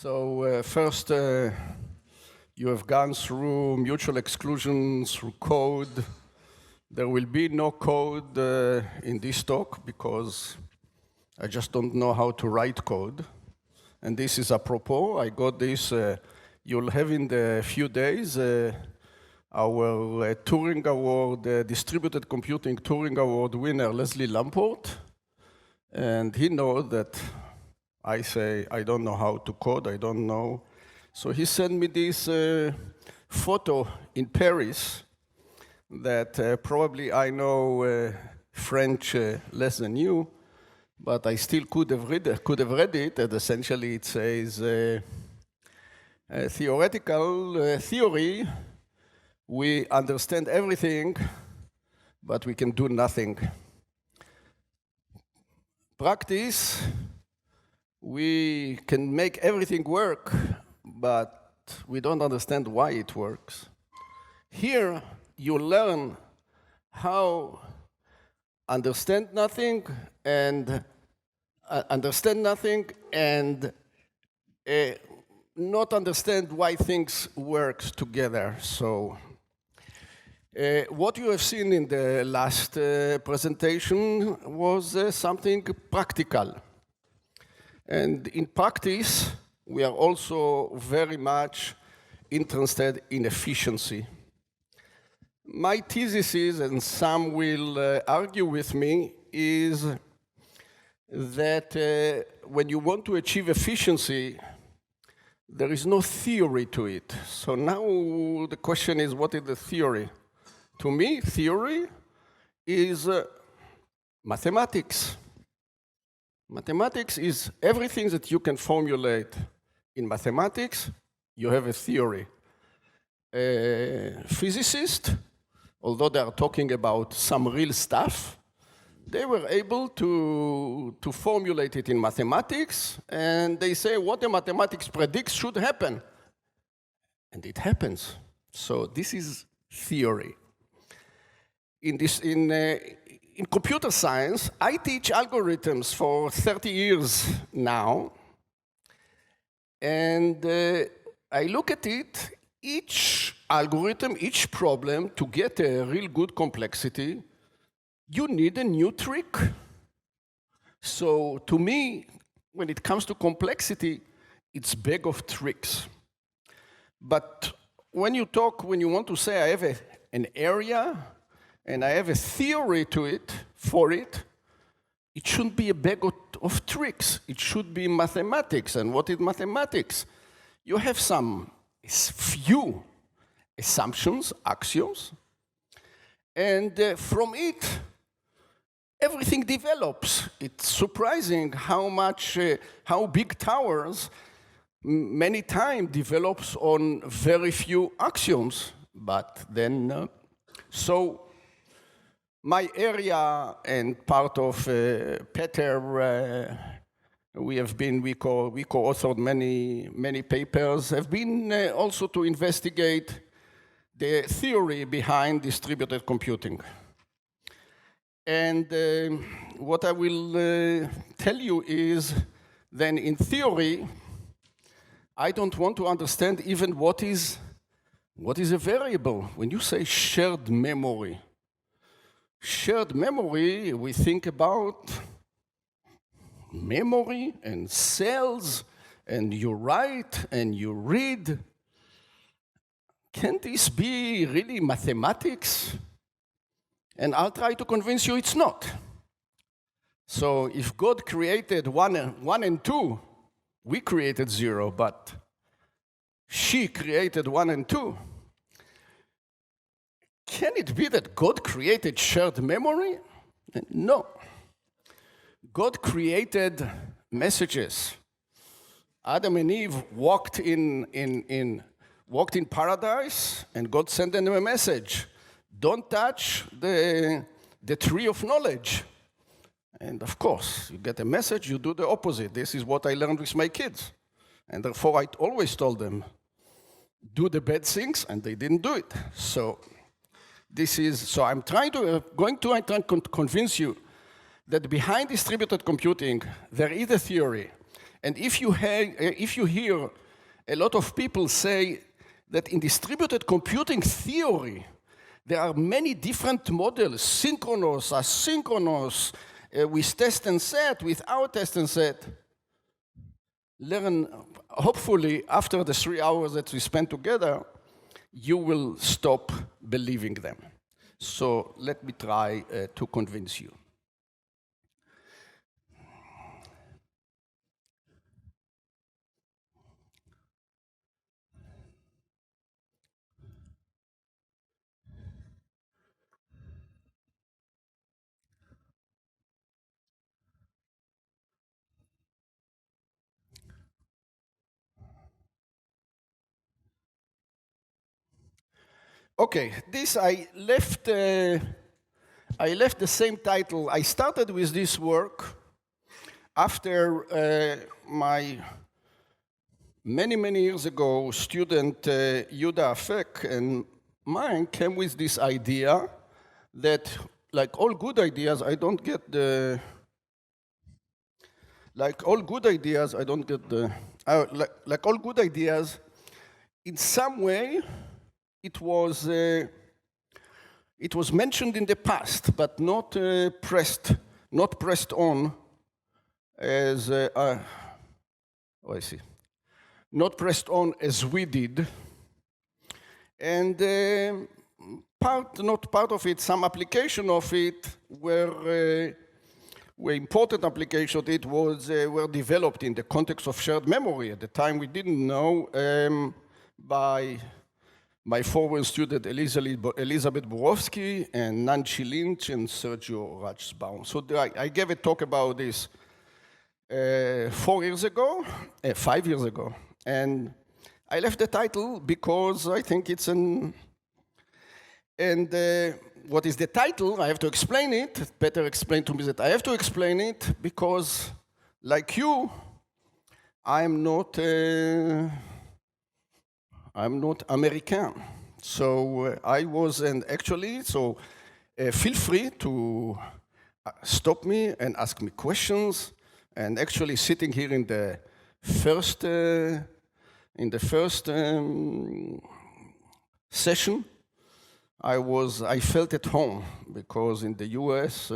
So first, you have gone through mutual exclusion through code. There will be no code in this talk because I just don't know how to write code. And this is apropos. I got this. You'll have in the few days our Turing Award, Distributed Computing Turing Award winner, Leslie Lamport. And he knows that I say, I don't know how to code, I don't know. So he sent me this photo in Paris that probably I know French less than you, but I still could have read it, and essentially it says, theoretical theory, we understand everything, but we can do nothing. Practice, we can make everything work, but we don't understand why it works. Here, you learn how understand nothing and not understand why things work together. So, what you have seen in the last presentation was something practical. And in practice, we are also very much interested in efficiency. My thesis is, and some will argue with me, is that when you want to achieve efficiency, there is no theory to it. So now the question is, what is the theory? To me, theory is mathematics. Mathematics is everything that you can formulate. In mathematics, you have a theory. Physicists, although they are talking about some real stuff, they were able to formulate it in mathematics, and they say what the mathematics predicts should happen. And it happens. So this is theory. In computer science, I teach algorithms for 30 years now, and I look at it, each algorithm, each problem, to get a real good complexity, you need a new trick. So to me, when it comes to complexity, it's a bag of tricks. But when you want to say I have an area, and I have a theory to it, it shouldn't be a bag of tricks. It should be mathematics. And what is mathematics? You have some few assumptions, axioms, and from it, everything develops. It's surprising how big towers many times develops on very few axioms. But then, my area and part of Peter, we co-authored many papers, have been also to investigate the theory behind distributed computing. And what I will tell you is, then in theory, I don't want to understand even what is a variable. When you say shared memory, we think about memory and cells, and you write and you read. Can this be really mathematics? And I'll try to convince you it's not. So if God created one and two, we created zero, but she created 1 and 2. Can it be that God created shared memory? No. God created messages. Adam and Eve walked in paradise, and God sent them a message. Don't touch the tree of knowledge. And of course, you get a message, you do the opposite. This is what I learned with my kids. And therefore, I always told them, do the bad things, and they didn't do it. So I'm going to convince you that behind distributed computing, there is a theory. And if you hear a lot of people say that in distributed computing theory, there are many different models, synchronous, asynchronous, with test and set, without test and set. Learn, hopefully, after the 3 hours that we spent together, you will stop believing them. So let me try to convince you. Okay, this I left the same title. I started with this work after my many years ago student Yuda Afek and mine came with this idea that, like all good ideas, I don't get the. Like all good ideas, I don't get the. Like all good ideas, in some way, it was mentioned in the past, but not pressed on as I see, not pressed on as we did, and not part of it, some application of it were important application of it were developed in the context of shared memory. At the time, we didn't know by my former student Elizabeth Borowski and Nancy Lynch and Sergio Ratschbaum. So I gave a talk about this 5 years ago, and I left the title because I think it's an. And what is the title? I have to explain it. Better explain to me that I have to explain it because, like you, I'm not American. So I was, and actually, so feel free to stop me and ask me questions. And actually, sitting here in the first session, I felt at home because in the US,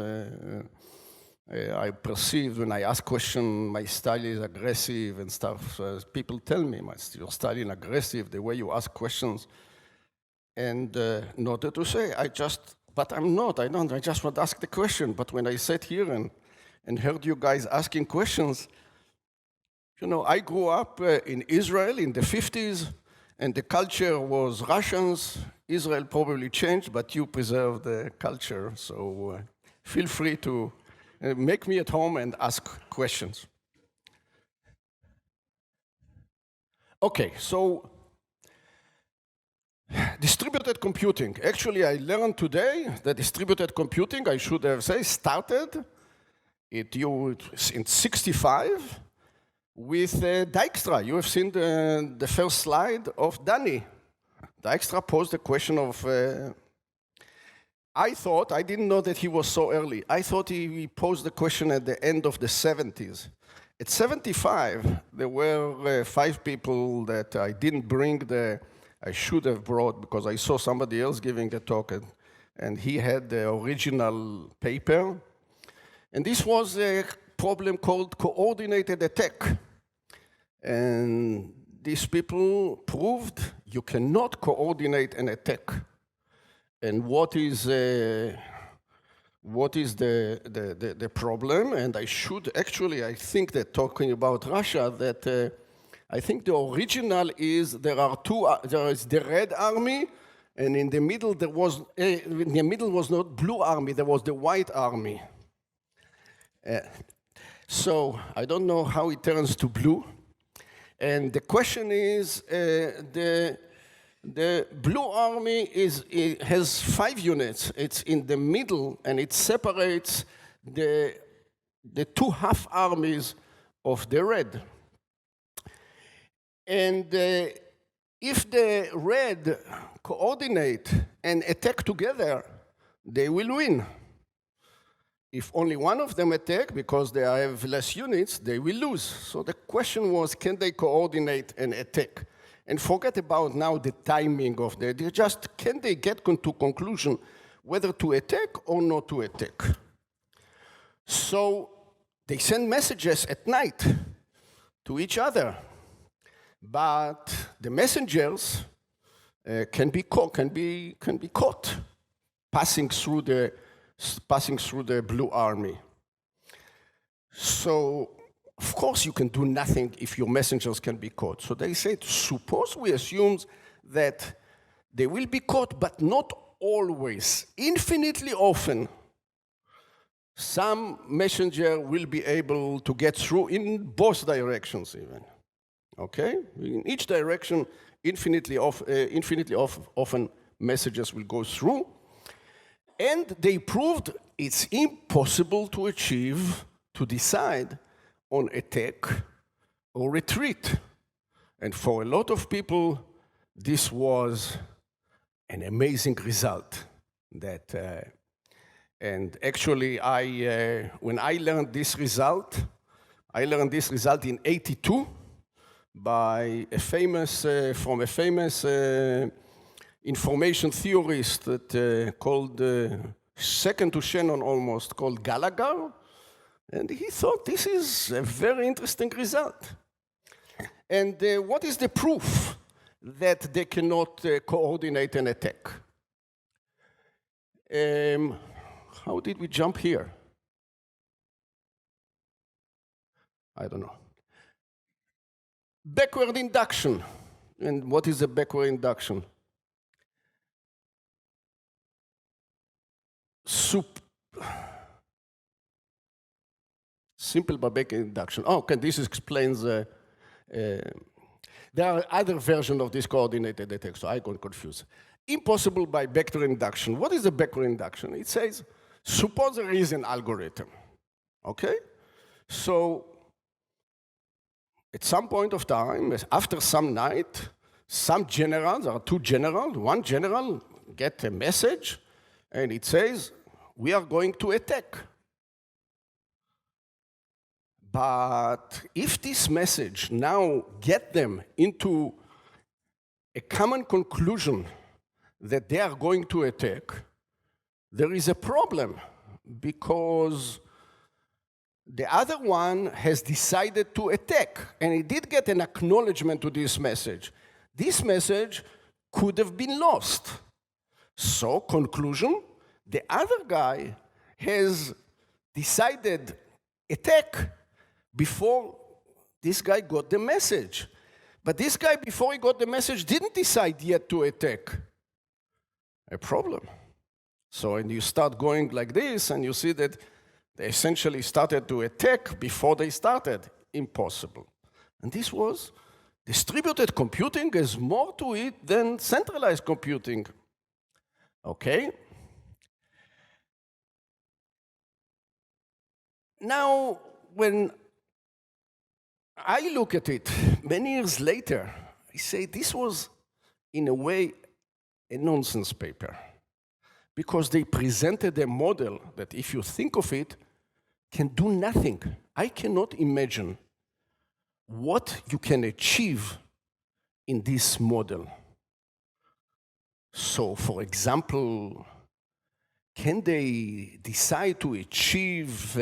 I perceived when I ask questions, my style is aggressive and stuff. People tell me, your style is aggressive, the way you ask questions. And not to say, but I'm not, I just want to ask the question. But when I sat here and heard you guys asking questions, you know, I grew up in Israel in the 50s, and the culture was Russians. Israel probably changed, but you preserved the culture. So feel free to make me at home and ask questions. Okay, so distributed computing. Actually, I learned today that distributed computing, I should have said, started in 65 with Dijkstra. You have seen the first slide of Danny. Dijkstra posed the question of, I didn't know that he was so early. I thought he posed the question at the end of the 70s. At 75, there were 5 people that I didn't bring I should have brought because I saw somebody else giving a talk and he had the original paper. And this was a problem called coordinated attack. And these people proved you cannot coordinate an attack. And what is the problem? And I think that talking about Russia, that I think the original is there is the Red Army, and in the middle was not Blue Army, there was the White Army. So I don't know how it turns to blue. And the question is, the Blue Army has 5 units. It's in the middle, and it separates the 2 half armies of the Red. And if the Red coordinate and attack together, they will win. If only one of them attack, because they have less units, they will lose. So the question was, can they coordinate an attack? And forget about now the timing of the, just can they get to conclusion whether to attack or not to attack? So they send messages at night to each other, but the messengers can be caught passing through the blue army. So, of course, you can do nothing if your messengers can be caught. So they said, suppose we assume that they will be caught, but not always, infinitely often. Some messenger will be able to get through in both directions even. Okay? In each direction, infinitely often messages will go through. And they proved it's impossible to achieve, to decide on attack or retreat. And for a lot of people, this was an amazing result. And actually, when I learned this result in '82 by from a famous information theorist that called, second to Shannon almost, called Gallagher. And he thought this is a very interesting result. And what is the proof that they cannot coordinate an attack? How did we jump here? I don't know. Backward induction. And what is a backward induction? Simple by backward induction. Oh, okay, this explains. There are other versions of this coordinated attack, so I got confused. Impossible by backward induction. What is a backward induction? It says, suppose there is an algorithm, okay? So at some point of time, after some night, some generals, there are two generals, one general get a message, and it says, we are going to attack. But if this message now get them into a common conclusion that they are going to attack, there is a problem, because the other one has decided to attack, and he did get an acknowledgement to this message. This message could have been lost. So, conclusion, the other guy has decided attack before this guy got the message. But this guy, before he got the message, didn't decide yet to attack. A problem. So when you start going like this, and you see that they essentially started to attack before they started, impossible. And this was distributed computing. Has more to it than centralized computing. Okay? Now, when I look at it many years later, I say this was, in a way, a nonsense paper. Because they presented a model that, if you think of it, can do nothing. I cannot imagine what you can achieve in this model. So, for example, can they decide to achieve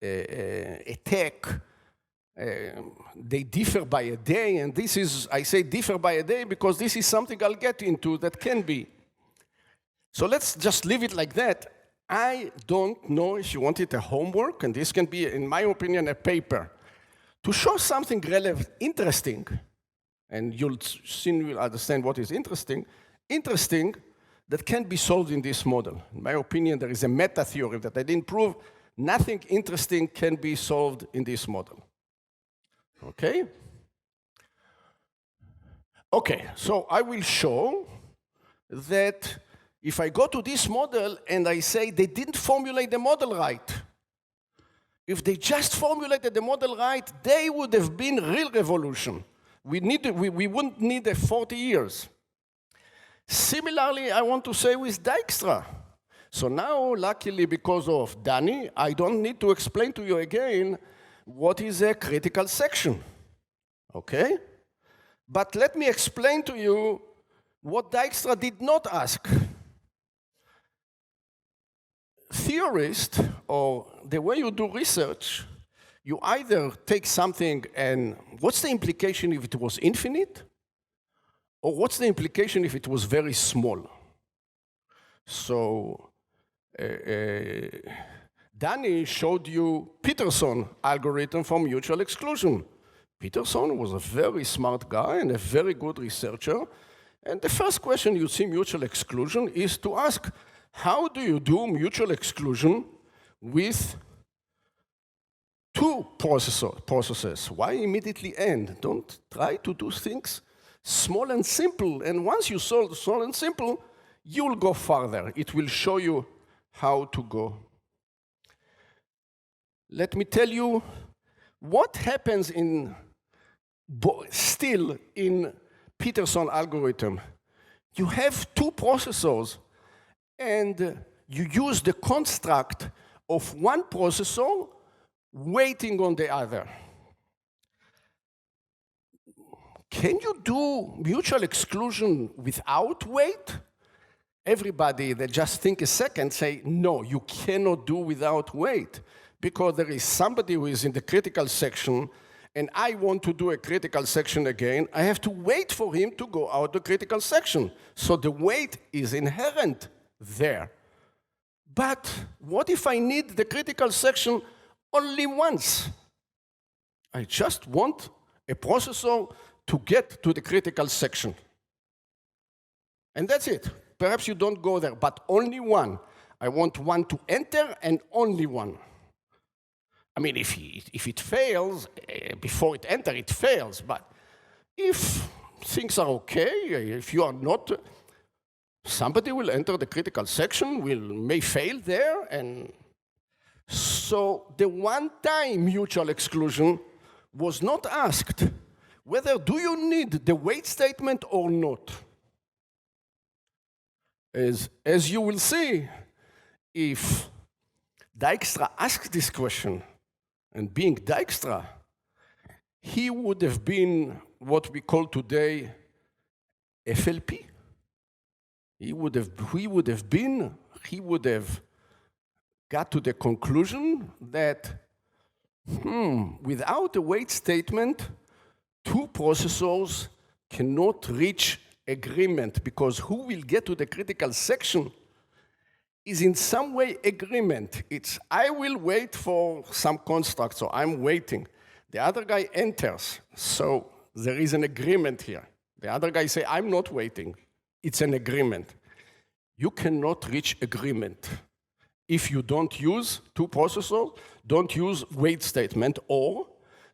attack? They differ by a day, and this is, I say differ by a day because this is something I'll get into that can be. So let's just leave it like that. I don't know if you want it a homework, and this can be, in my opinion, a paper, to show something relevant, interesting, and you'll soon will understand what is interesting that can be solved in this model. In my opinion, there is a meta theory that I didn't prove. Nothing interesting can be solved in this model. Okay? Okay, so I will show that if I go to this model and I say they didn't formulate the model right, if they just formulated the model right, they would have been real revolution. We wouldn't need 40 years. Similarly, I want to say with Dijkstra. So now, luckily, because of Danny, I don't need to explain to you again what is a critical section, okay? But let me explain to you what Dijkstra did not ask. Theorists, or the way you do research, you either take something and what's the implication if it was infinite? Or what's the implication if it was very small? So, Danny showed you Peterson algorithm for mutual exclusion. Peterson was a very smart guy and a very good researcher. And the first question you see mutual exclusion is to ask, how do you do mutual exclusion with two processes? Why immediately end? Don't try to do things small and simple. And once you solve small and simple, you'll go farther. It will show you how to go. Let me tell you what happens still in Peterson algorithm. You have two processors, and you use the construct of one processor waiting on the other. Can you do mutual exclusion without wait? Everybody that just think a second say, no, you cannot do without wait, because there is somebody who is in the critical section, and I want to do a critical section again. I have to wait for him to go out the critical section. So the wait is inherent there. But what if I need the critical section only once? I just want a processor to get to the critical section. And that's it. Perhaps you don't go there, but only one. I want one to enter and only one. I mean, if it fails, before it enters, it fails. But if things are okay, if you are not, somebody will enter the critical section, may fail there. And so the one-time mutual exclusion was not asked whether do you need the wait statement or not. As you will see, if Dijkstra asked this question, and being Dijkstra, he would have been what we call today FLP. He would have got to the conclusion that, without a wait statement, two processors cannot reach agreement, because who will get to the critical section is in some way agreement. It's, I will wait for some construct, so I'm waiting. The other guy enters, so there is an agreement here. The other guy say, I'm not waiting. It's an agreement. You cannot reach agreement if you don't use two processors, don't use wait statement, or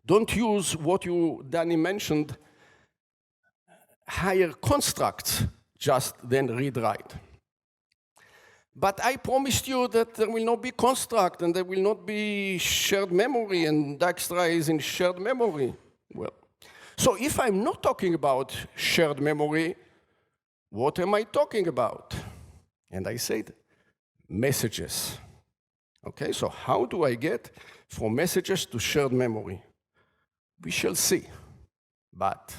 don't use what Danny mentioned, higher constructs, just then read-write. But I promised you that there will not be construct and there will not be shared memory, and Dijkstra is in shared memory. Well, so if I'm not talking about shared memory, what am I talking about? And I said, messages. Okay, so how do I get from messages to shared memory? We shall see. But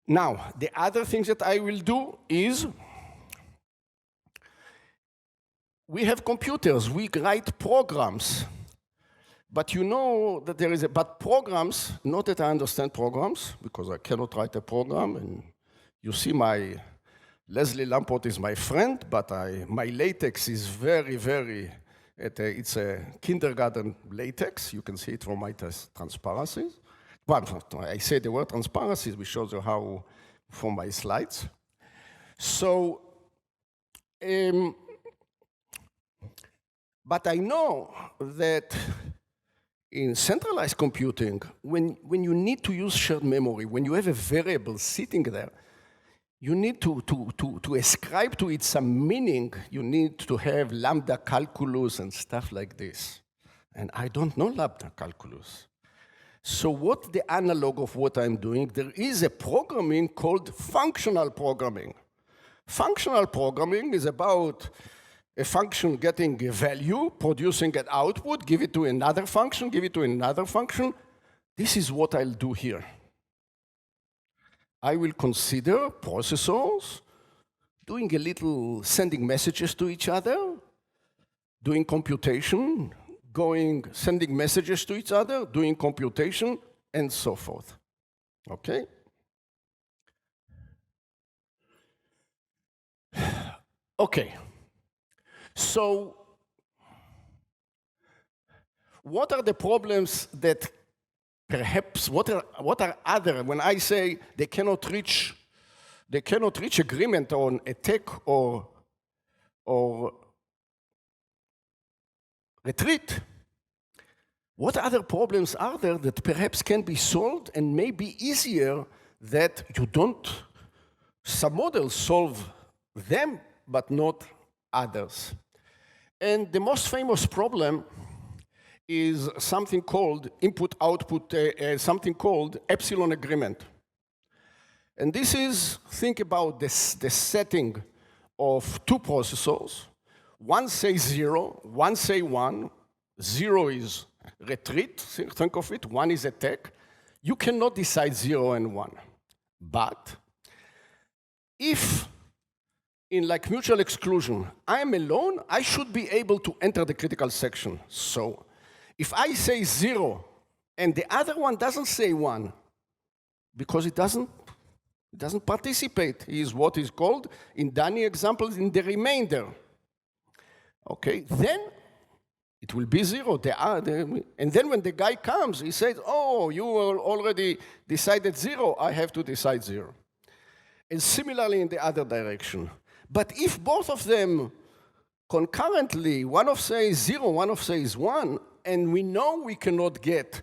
now, the other things that I will do is, we have computers, we write programs. But you know that there is but programs, not that I understand programs, because I cannot write a program, and you see Leslie Lamport is my friend, but my latex is very, it's a kindergarten latex. You can see it from my transparencies. Well, I say the word transparencies, which shows you how, from my slides. So, but I know that in centralized computing, when you need to use shared memory, when you have a variable sitting there, you need to ascribe to it some meaning. You need to have lambda calculus and stuff like this. And I don't know lambda calculus. So what the analog of what I'm doing, there is a programming called functional programming. Functional programming is about a function getting a value, producing an output, give it to another function, give it to another function. This is what I'll do here. I will consider processors doing a little sending messages to each other, doing computation, sending messages to each other, doing computation, and so forth. Okay? Okay. So, what are the problems that perhaps, what are other, when I say they cannot reach agreement on attack or retreat, what other problems are there that perhaps can be solved and may be easier that you don't, some models solve them, but not others? And the most famous problem is something called input-output, something called Epsilon agreement. And this is, think about this, the setting of two processors. One says 0, one say 1. 0 is retreat, think of it. 1 is attack. You cannot decide 0 and 1. But if in like mutual exclusion, I am alone, I should be able to enter the critical section. So if I say 0 and the other one doesn't say 1, because it doesn't participate, he is what is called, in Danny examples, in the remainder. Okay, then it will be 0. And then when the guy comes, he says, oh, you already decided 0, I have to decide 0. And similarly in the other direction. But if both of them concurrently, one of says 0, one of says 1, and we know we cannot get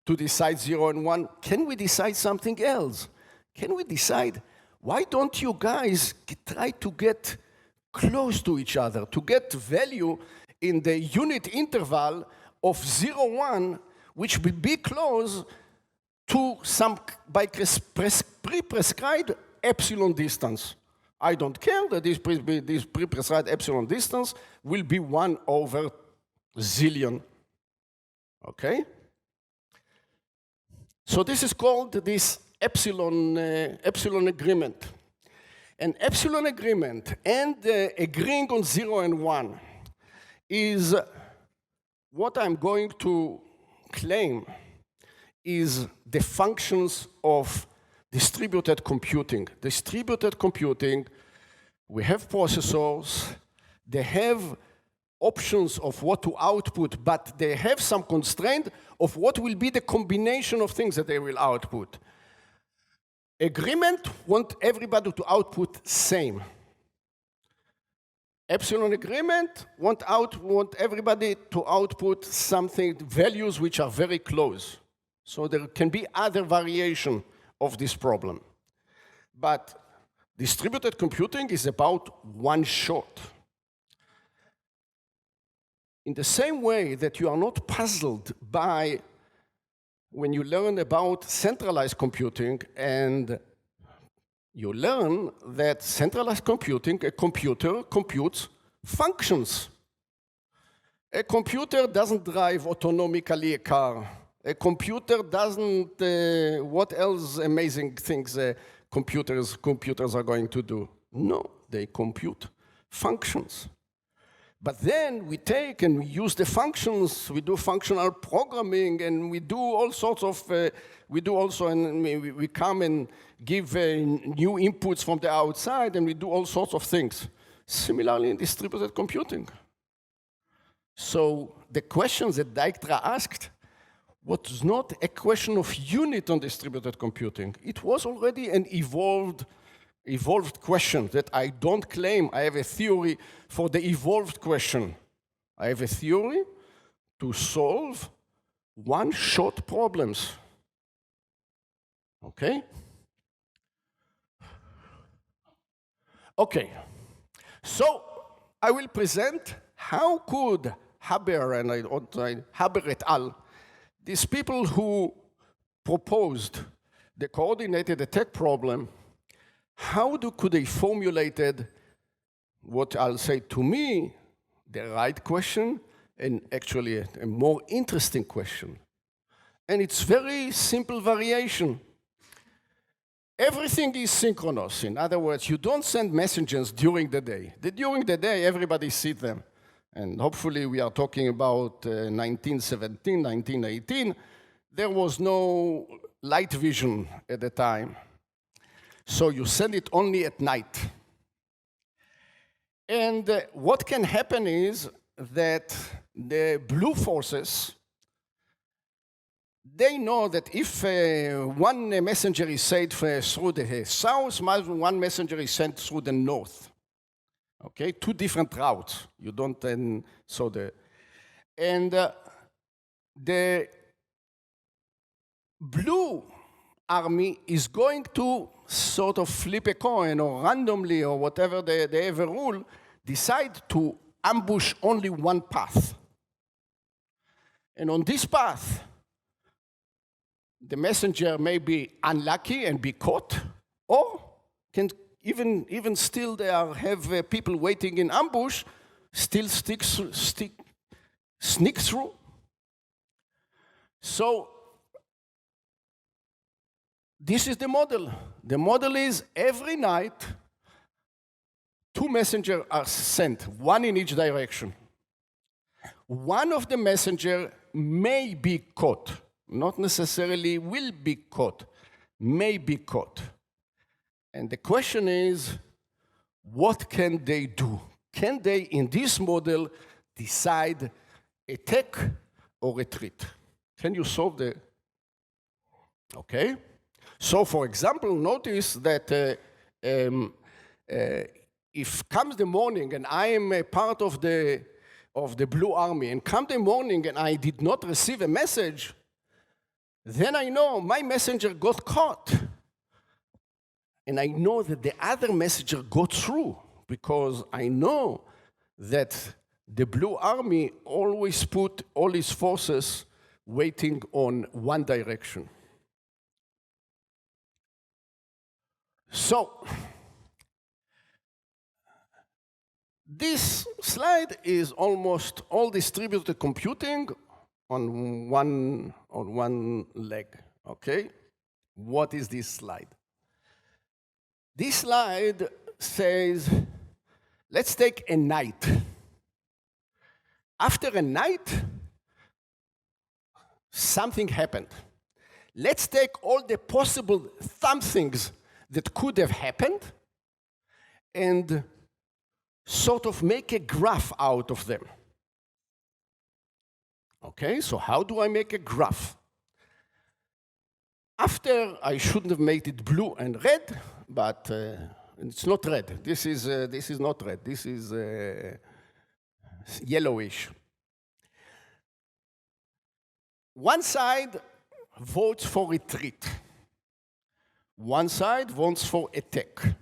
to decide 0 and 1, can we decide something else? Can we decide, why don't you guys try to get close to each other, to get value in the unit interval of 0, 1, which will be close to some by pre-prescribed epsilon distance? I don't care that this pre-prescribed epsilon distance will be 1 over zillion. Okay? So this is called this epsilon agreement. And epsilon agreement and agreeing on 0 and 1 is what I'm going to claim is the functions of distributed computing. Distributed computing, we have processors, they have options of what to output, but they have some constraint of what will be the combination of things that they will output. Agreement want everybody to output same. Epsilon agreement want everybody to output something, values which are very close. So there can be other variation of this problem. But distributed computing is about one shot. In the same way that you are not puzzled by when you learn about centralized computing and you learn that centralized computing, a computer computes functions. A computer doesn't drive autonomically a car. A computer doesn't, what else amazing things computers are going to do? No, they compute functions. But then we take and we use the functions, we do functional programming, and we do all sorts of, we come and give new inputs from the outside, and we do all sorts of things. Similarly in distributed computing. So the questions that Dijkstra asked was not a question of unit on distributed computing. It was already an evolved question that I don't claim I have a theory for the evolved question. I have a theory to solve one-shot problems. Okay? Okay. So I will present how could Haber and Haber et al., these people who proposed the coordinated attack problem, how could they formulated what I'll say to me the right question and actually a more interesting question. And it's very simple variation. Everything is synchronous. In other words, you don't send messages during the day. During the day, everybody sees them. And hopefully we are talking about 1917, 1918. There was no light vision at the time. So you send it only at night. And what can happen is that the blue forces, they know that if one messenger is sent through the south, one messenger is sent through the north. Okay, two different routes. You don't then the blue army is going to sort of flip a coin or randomly or whatever they ever rule, decide to ambush only one path. And on this path, the messenger may be unlucky and be caught, or can even still have people waiting in ambush, still sneak through. So this is the model. The model is every night, two messengers are sent, one in each direction. One of the messengers may be caught, not necessarily will be caught, may be caught. And the question is, what can they do? Can they, in this model, decide attack or retreat? Can you solve the... Okay. So, for example, notice that if comes the morning and I am a part of the blue army, and come the morning and I did not receive a message, then I know my messenger got caught. And I know that the other messenger got through, because I know that the blue army always put all its forces waiting on one direction. So, this slide is almost all distributed computing on one leg, okay? What is this slide? This slide says, let's take a night. After a night, something happened. Let's take all the possible somethings that could have happened and sort of make a graph out of them. Okay, so how do I make a graph? After, I shouldn't have made it blue and red, but it's not red. This is not red. This is yellowish. One side votes for retreat. One side votes for attack.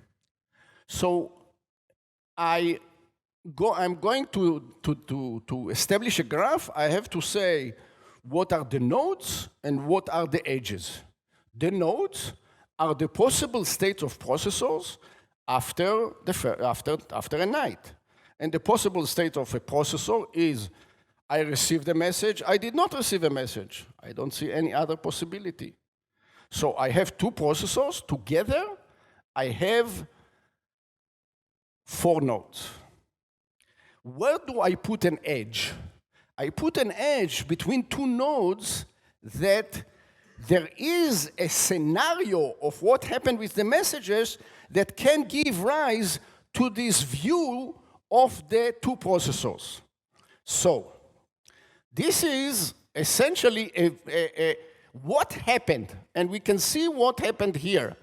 So I'm going to establish a graph. I have to say what are the nodes and what are the edges. The nodes are the possible states of processors after a night. And the possible state of a processor is I received a message, I did not receive a message. I don't see any other possibility. So I have two processors together. I have 4 nodes. Where do I put an edge? I put an edge between 2 nodes that there is a scenario of what happened with the messages that can give rise to this view of the 2 processors. So this is essentially what happened, and we can see what happened here.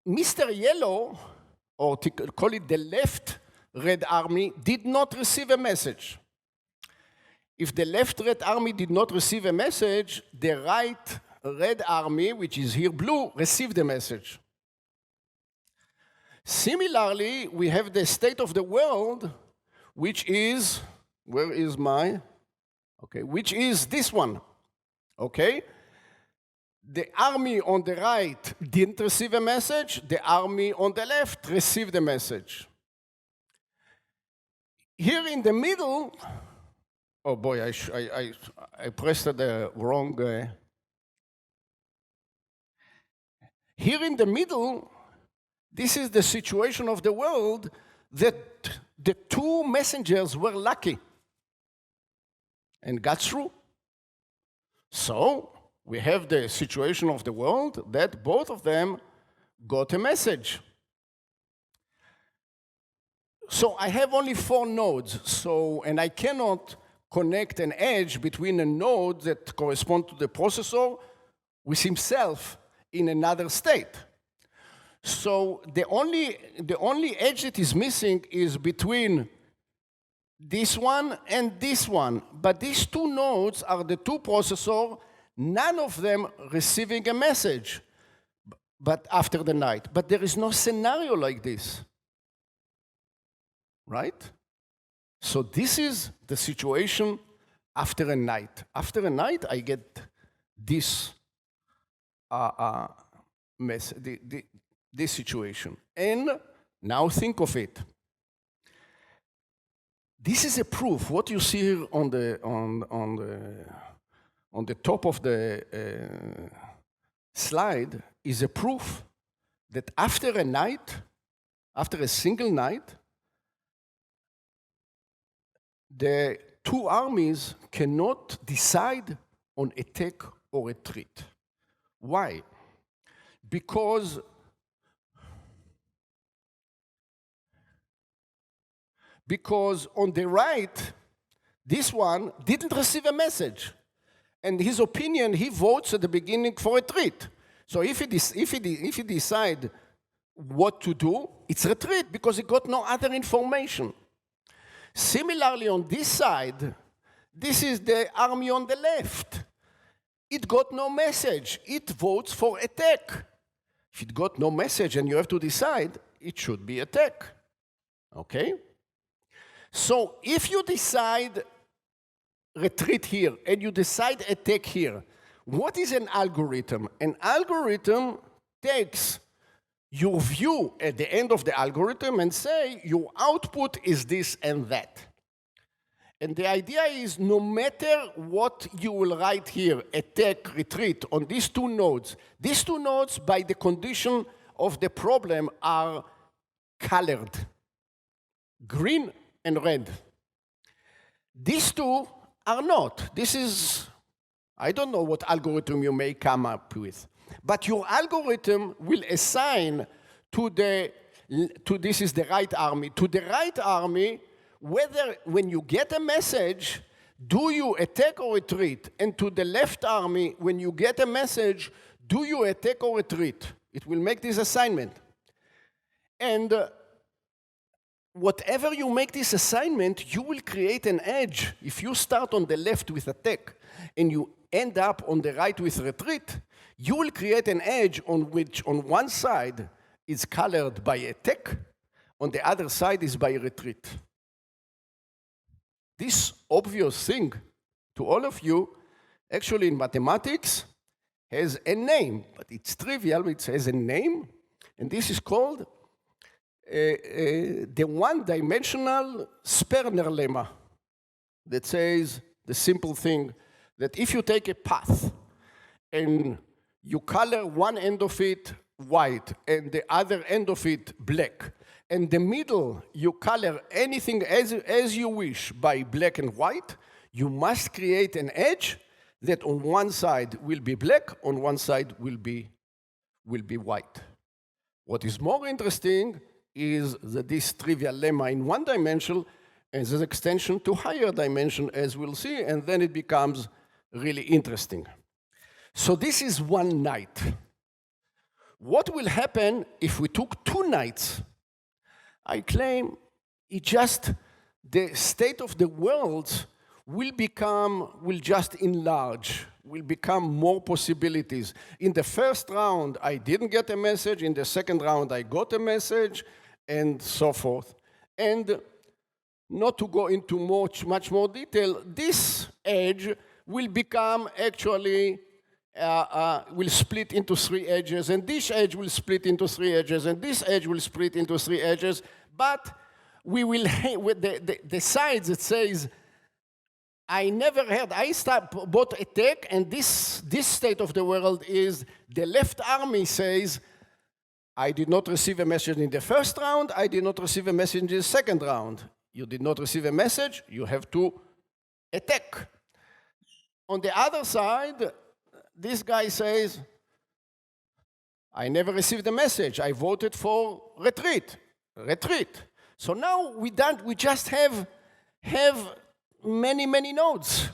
Mr. Yellow, or call it the left red army, did not receive a message. If the left red army did not receive a message, the right red army, which is here blue, received a message. Similarly, we have the state of the world, which is, where is my? Okay, which is this one, okay? The army on the right didn't receive a message. The army on the left received a message. Here in the middle, oh boy, I pressed the wrong. Here in the middle, this is the situation of the world that the two messengers were lucky and got through. So we have the situation of the world that both of them got a message. So I have only 4 nodes, and I cannot connect an edge between a node that corresponds to the processor with himself in another state. So the only edge that is missing is between this one and this one. But these 2 nodes are the 2 processors, none of them receiving a message but after the night. But there is no scenario like this. Right? So this is the situation after a night. After a night, I get this this situation. And now think of it. This is a proof. What you see here on the top of the slide is a proof that after a night, after a single night, the 2 armies cannot decide on attack or retreat. Why? Because on the right, this one didn't receive a message. And his opinion, he votes at the beginning for retreat. So if he decide what to do, it's retreat because he got no other information. Similarly, on this side, this is the army on the left. It got no message. It votes for attack. If it got no message and you have to decide, it should be attack. Okay? So if you decide retreat here and you decide attack here, what is an algorithm? An algorithm takes your view at the end of the algorithm and say your output is this and that. And the idea is no matter what you will write here, attack, retreat, on these 2 nodes, these 2 nodes by the condition of the problem are colored, green and red. These 2 are not. This is, I don't know what algorithm you may come up with. But your algorithm will assign to this is the right army, to the right army, whether when you get a message, do you attack or retreat? And to the left army, when you get a message, do you attack or retreat? It will make this assignment. And whatever you make this assignment, you will create an edge. If you start on the left with attack and you end up on the right with retreat, you will create an edge on which on one side is colored by attack, on the other side is by retreat. This obvious thing to all of you, actually in mathematics, has a name, but it's trivial, it has a name, and this is called the one-dimensional Sperner lemma that says the simple thing that if you take a path and you color one end of it white and the other end of it black, and the middle you color anything as you wish by black and white, you must create an edge that on one side will be black, on one side will be white. What is more interesting is that this trivial lemma in one dimension has an extension to higher dimension, as we'll see, and then it becomes really interesting. So this is one night. What will happen if we took 2 nights? I claim it just, the state of the world will just enlarge, will become more possibilities. In the first round, I didn't get a message. In the second round, I got a message, and so forth. And not to go into much more detail, this edge will become actually, will split into 3 edges, and this edge will split into 3 edges, and this edge will split into 3 edges. But we will with the sides that says, I never heard, bought attack, and this state of the world is the left army says, I did not receive a message in the first round, I did not receive a message in the second round. You did not receive a message, you have to attack. On the other side, this guy says, I never received a message, I voted for retreat. So now we just have many nodes.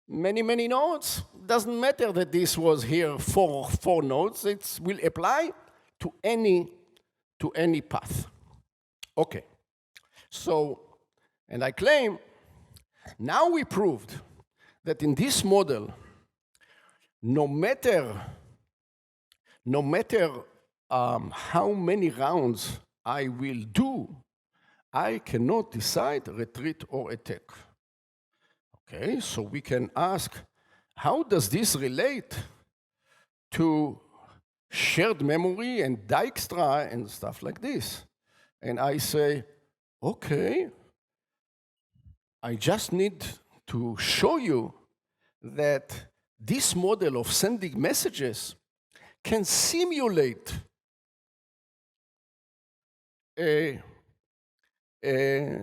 Many nodes. Doesn't matter that this was here four nodes. It will apply to any path. Okay. So, and I claim, now we proved that in this model, no matter how many rounds I will do, I cannot decide retreat or attack. Okay, so we can ask, how does this relate to shared memory and Dijkstra and stuff like this? And I say, okay, I just need to show you that this model of sending messages can simulate a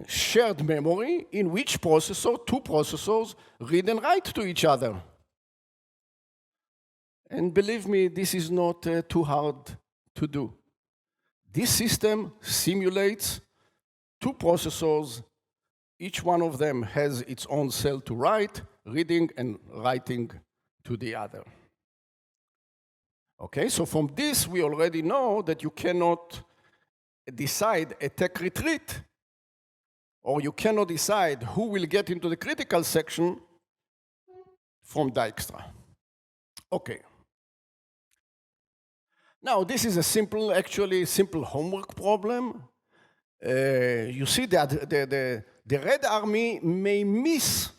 shared memory in which two processors read and write to each other. And believe me, this is not too hard to do. This system simulates two processors. Each one of them has its own cell to write, reading and writing to the other. Okay, so from this, we already know that you cannot decide attack retreat, or you cannot decide who will get into the critical section from Dijkstra. Okay. Now, this is a simple homework problem. You see that the red army may miss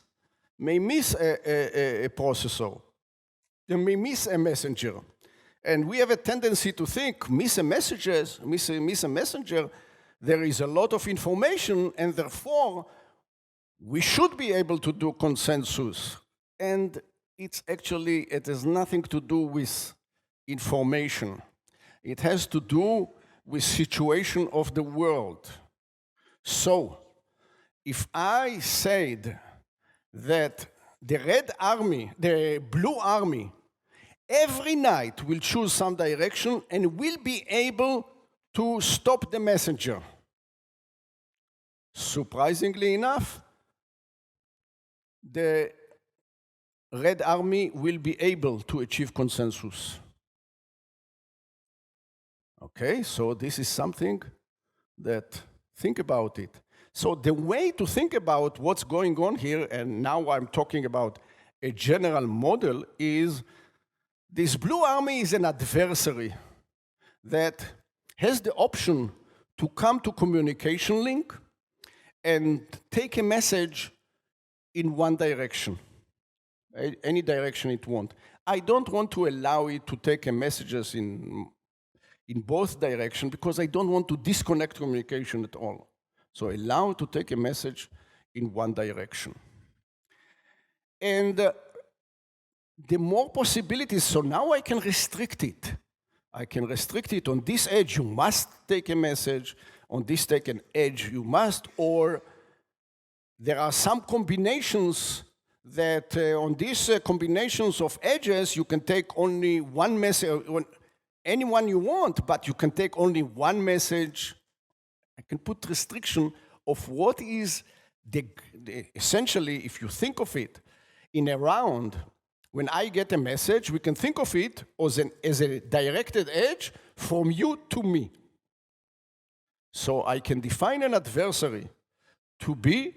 a processor. They may miss a messenger. And we have a tendency to think, miss a messenger, there is a lot of information, and therefore, we should be able to do consensus. And it has nothing to do with information. It has to do with situation of the world. So, if I said that the blue army, every night will choose some direction and will be able to stop the messenger. Surprisingly enough, the red army will be able to achieve consensus. Okay, so this is something that, think about it. So the way to think about what's going on here, and now I'm talking about a general model, is this blue army is an adversary that has the option to come to communication link and take a message in one direction, any direction it wants. I don't want to allow it to take messages in both directions because I don't want to disconnect communication at all. So allow it to take a message in one direction. And the more possibilities, so now I can restrict it. I can restrict it on this edge, you must take a message, on this taken edge, you must, or there are some combinations that on these combinations of edges, you can take only one message, anyone you want, but you can take only one message. I can put restriction of what is essentially, if you think of it, in a round, when I get a message, we can think of it as a directed edge from you to me. So I can define an adversary to be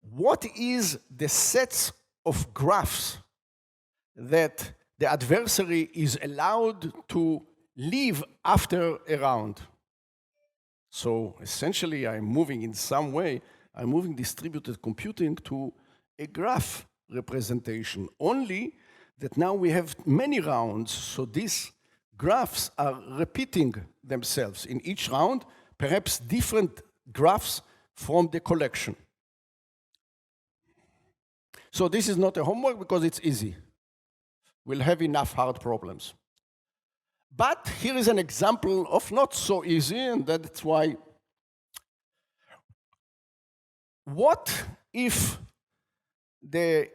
what is the sets of graphs that the adversary is allowed to leave after a round. So essentially, I'm moving in some way, I'm moving distributed computing to a graph representation, only that now we have many rounds, so these graphs are repeating themselves in each round, perhaps different graphs from the collection. So this is not a homework because it's easy. We'll have enough hard problems. But here is an example of not so easy, and that's why. What if the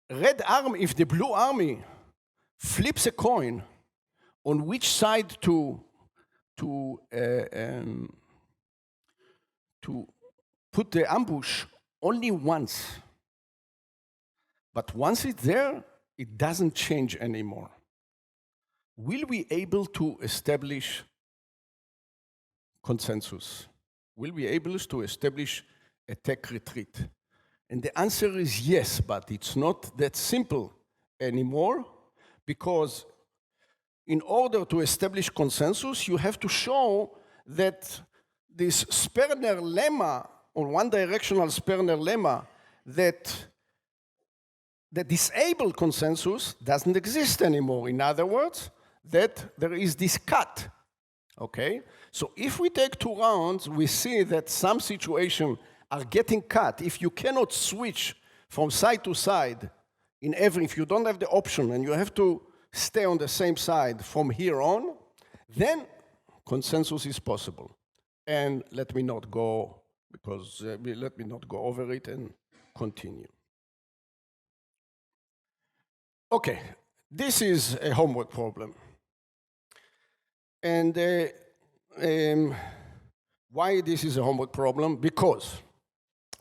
if the blue army flips a coin on which side to put the ambush only once? But once it's there, it doesn't change anymore. Will we be able to establish consensus? Will we be able to establish attack retreat? And the answer is yes, but it's not that simple anymore, because in order to establish consensus, you have to show that this Sperner lemma, or one-directional Sperner lemma, that the disabled consensus doesn't exist anymore. In other words, that there is this cut, okay? So if we take 2 rounds, we see that some situations are getting cut. If you cannot switch from side to side if you don't have the option and you have to stay on the same side from here on, then consensus is possible. And let me not go over it and continue. Okay, this is a homework problem. And why this is a homework problem? Because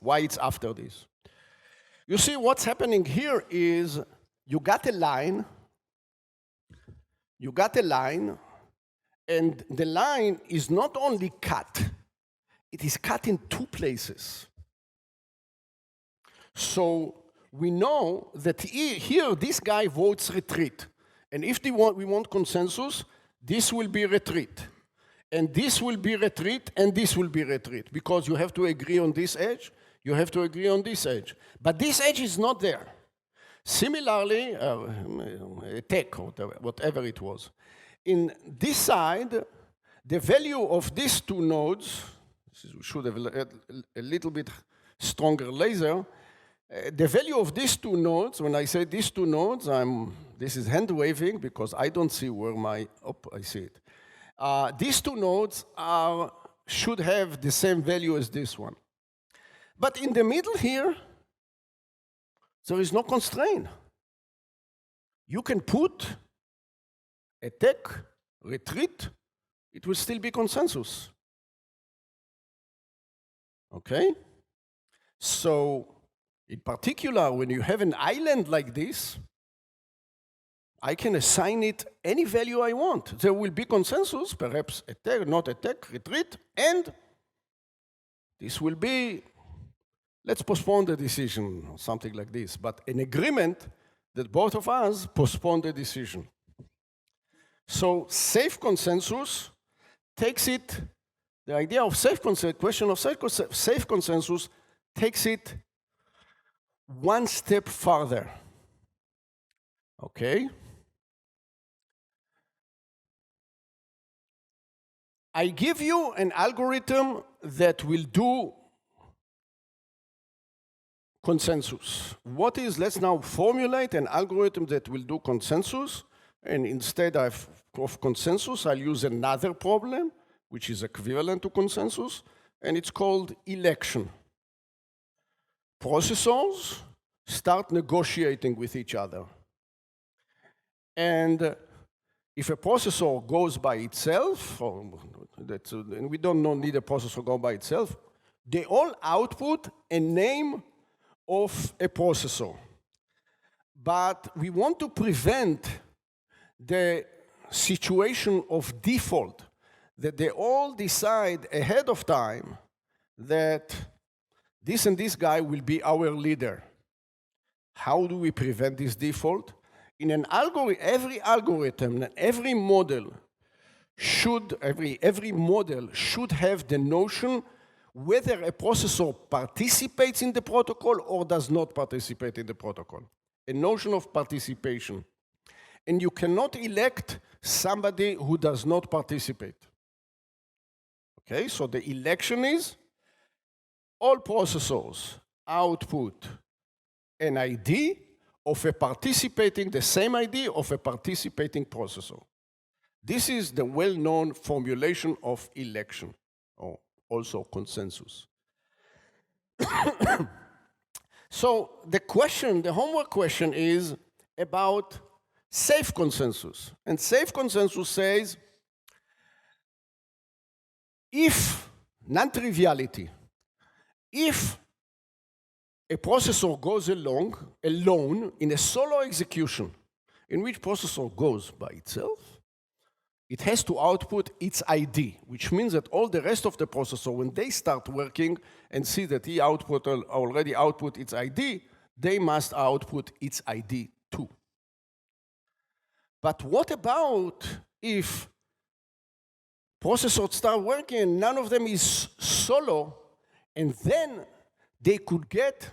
why it's after this. You see, what's happening here is you got a line, and the line is not only cut, it is cut in 2 places. So we know that here this guy votes retreat. And if we want consensus, this will be retreat. And this will be retreat, and this will be retreat. Because you have to agree on this edge, you have to agree on this edge. But this edge is not there. Similarly, attack, or whatever it was. In this side, the value of these 2 nodes, we should have a little bit stronger laser, the value of these 2 nodes, when I say these 2 nodes, this is hand waving because I don't see where I see it. These 2 nodes should have the same value as this one. But in the middle here, there is no constraint. You can put attack, retreat, it will still be consensus. Okay? So, in particular, when you have an island like this, I can assign it any value I want. There will be consensus, perhaps attack, not attack, retreat, and this will be, let's postpone the decision, or something like this, but an agreement that both of us postpone the decision. So safe consensus takes it, the idea of safe consensus, question of safe consensus takes it 1 step further. Okay? I give you an algorithm that will do consensus. Let's now formulate an algorithm that will do consensus, and instead of consensus, I'll use another problem, which is equivalent to consensus, and it's called election. Processors start negotiating with each other. And if a processor goes by itself, and we don't need a processor go by itself, they all output a name of a processor. But we want to prevent the situation of default, that they all decide ahead of time that this and this guy will be our leader. How do we prevent this default? In an algorithm, every algorithm, every model should have the notion whether a processor participates in the protocol or does not participate in the protocol. A notion of participation. And you cannot elect somebody who does not participate. Okay, so the election is all processors output an ID of a participating, the same ID of a participating processor. This is the well-known formulation of election, or also consensus. So the question, the homework question is about safe consensus. And safe consensus says, if, non-triviality, if a processor goes alone in a solo execution, in which processor goes by itself, it has to output its ID, which means that all the rest of the processor, when they start working and see that he already output its ID, they must output its ID too. But what about if processors start working and none of them is solo, and then they could get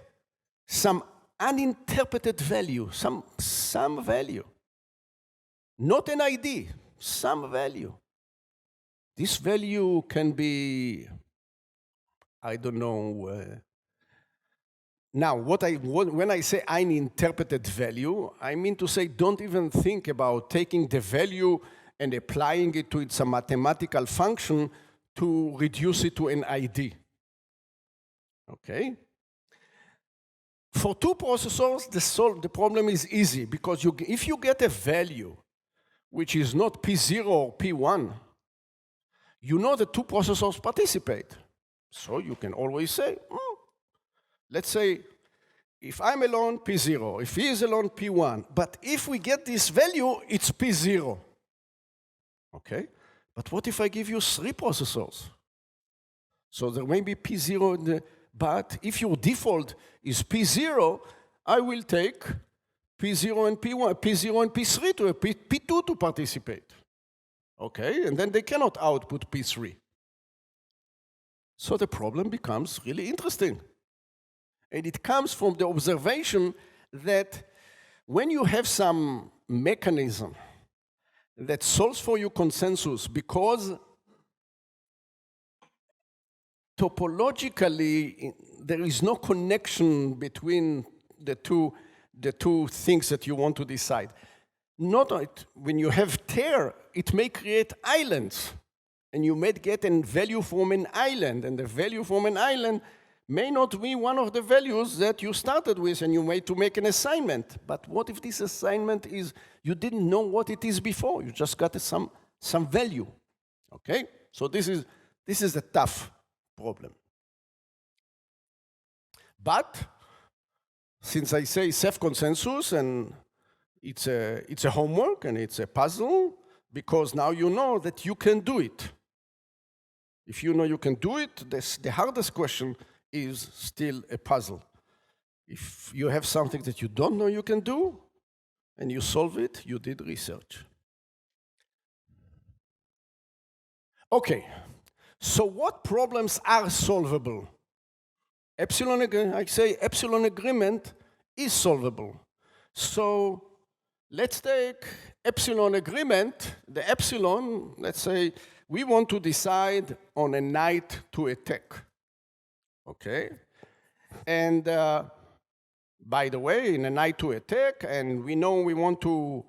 some uninterpreted value, some value, not an ID, some value. This value can be, I don't know. Now, when I say uninterpreted value, I mean to say don't even think about taking the value and applying it to its a mathematical function to reduce it to an ID. Okay? For two processors, the problem is easy, because if you get a value which is not P0 or P1, you know the two processors participate. So you can always say, let's say, if I'm alone, P0. If he is alone, P1. But if we get this value, it's P0. Okay? But what if I give you 3 processors? So there may be P0, but if your default is P0, I will take P0 and P1, P0 and P3 to a P2 to participate. Okay? And then they cannot output P3. So the problem becomes really interesting. And it comes from the observation that when you have some mechanism that solves for you consensus, because topologically there is no connection between the two things that you want to decide. When you have tear, it may create islands, and you may get a value from an island, and the value from an island may not be one of the values that you started with, and you made to make an assignment. But what if this assignment is, you didn't know what it is before, you just got some value, okay? So this is a tough problem. But since I say self-consensus, and it's a homework and it's a puzzle, because now you know that you can do it. If you know you can do it, the hardest question is still a puzzle. If you have something that you don't know you can do, and you solve it, you did research. Okay, so what problems are solvable? I say epsilon agreement is solvable. So let's take epsilon agreement. The epsilon, let's say, we want to decide on a knight to attack. Okay? And by the way, in a knight to attack, and we know we want to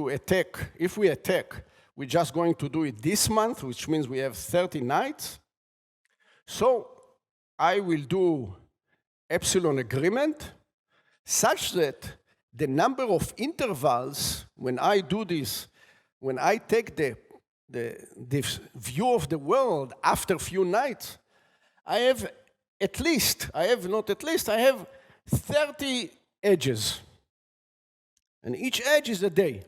attack. If we attack, we're just going to do it this month, which means we have 30 knights. So I will do epsilon agreement such that the number of intervals when I do this, when I take the view of the world after a few nights, I have 30 edges. And each edge is a day.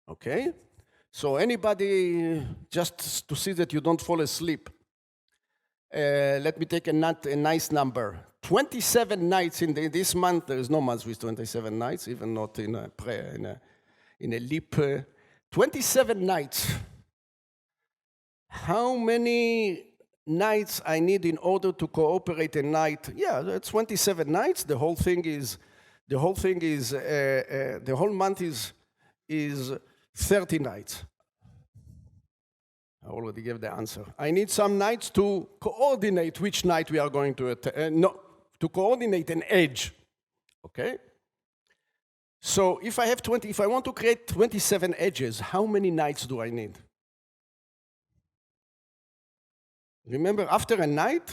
Okay? So anybody, just to see that you don't fall asleep, let me take a nice number. 27 nights in this month. There is no month with 27 nights, even not in a leap. 27 nights. How many nights I need in order to cooperate a night? Yeah, that's 27 nights. The whole month is 30 nights. I already gave the answer. I need some knights to coordinate which knight we are going to attack. No, to coordinate an edge. Okay? So if I want to create 27 edges, how many knights do I need? Remember, after a knight,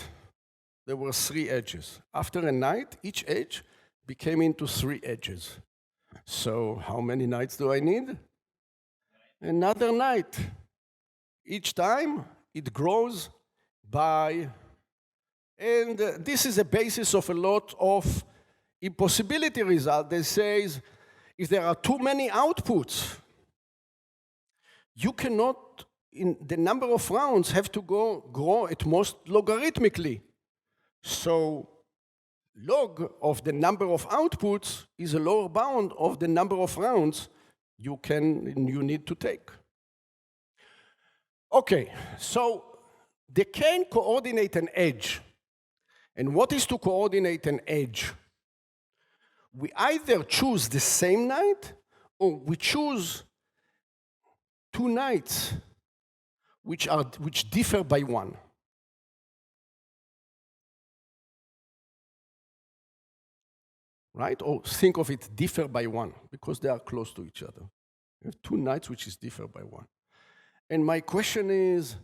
there were 3 edges. After a knight, each edge became into 3 edges. So how many knights do I need? Another knight. Each time, it grows by, and this is the basis of a lot of impossibility results. They say, if there are too many outputs, you cannot, in the number of rounds, have to grow at most logarithmically. So log of the number of outputs is a lower bound of the number of rounds you need to take. Okay, so they can coordinate an edge. And what is to coordinate an edge? We either choose the same knight, or we choose 2 knights which differ by 1. Right? Or think of it differ by 1, because they are close to each other. You have 2 knights which is differ by 1. And my question is,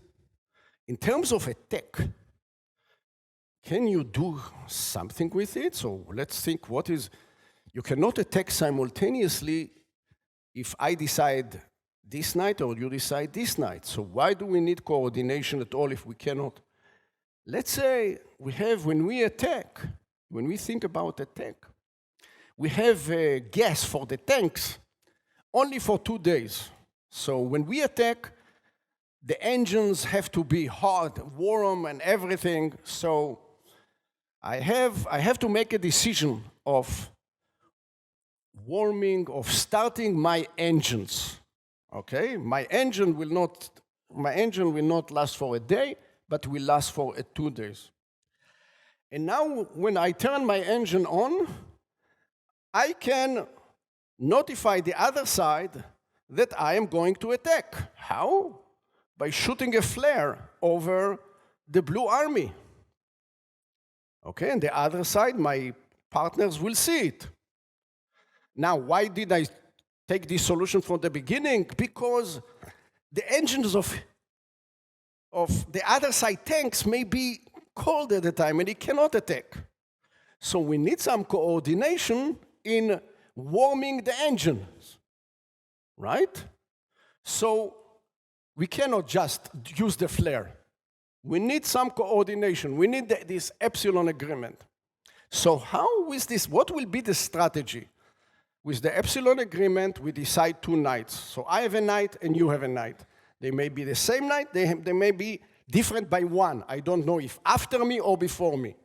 in terms of attack, can you do something with it? So let's think you cannot attack simultaneously if I decide this knight or you decide this knight. So why do we need coordination at all if we cannot? Let's say when we think about attack, we have a gas for the tanks only for 2 days. So when we attack, the engines have to be hot, warm, and everything. So I have to make a decision of starting my engines. Okay, my engine will not last for a day, but will last for 2 days. And now, when I turn my engine on, I can notify the other side that I am going to attack. How? By shooting a flare over the blue army. Okay, and the other side, my partners will see it. Now, why did I take this solution from the beginning? Because the engines of the other side tanks may be cold at the time and it cannot attack. So we need some coordination in warming the engines, right? So we cannot just use the flare. We need some coordination. We need this Epsilon agreement. So what will be the strategy? With the Epsilon agreement, we decide 2 knights. So I have a knight and you have a knight. They may be the same knight, they may be different by 1. I don't know if after me or before me.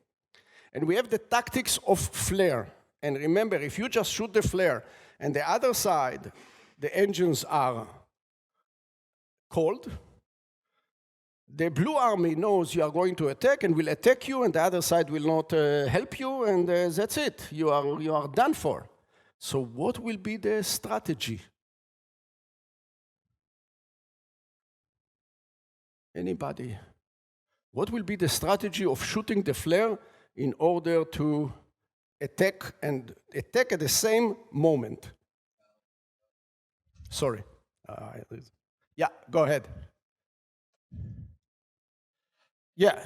And we have the tactics of flare. And remember, if you just shoot the flare and the other side, the engines are cold, the blue army knows you are going to attack and will attack you, and the other side will not help you, and that's it. You are done for. So what will be the strategy? Anybody? What will be the strategy of shooting the flare in order to attack at the same moment? Sorry. Yeah, go ahead. Yeah,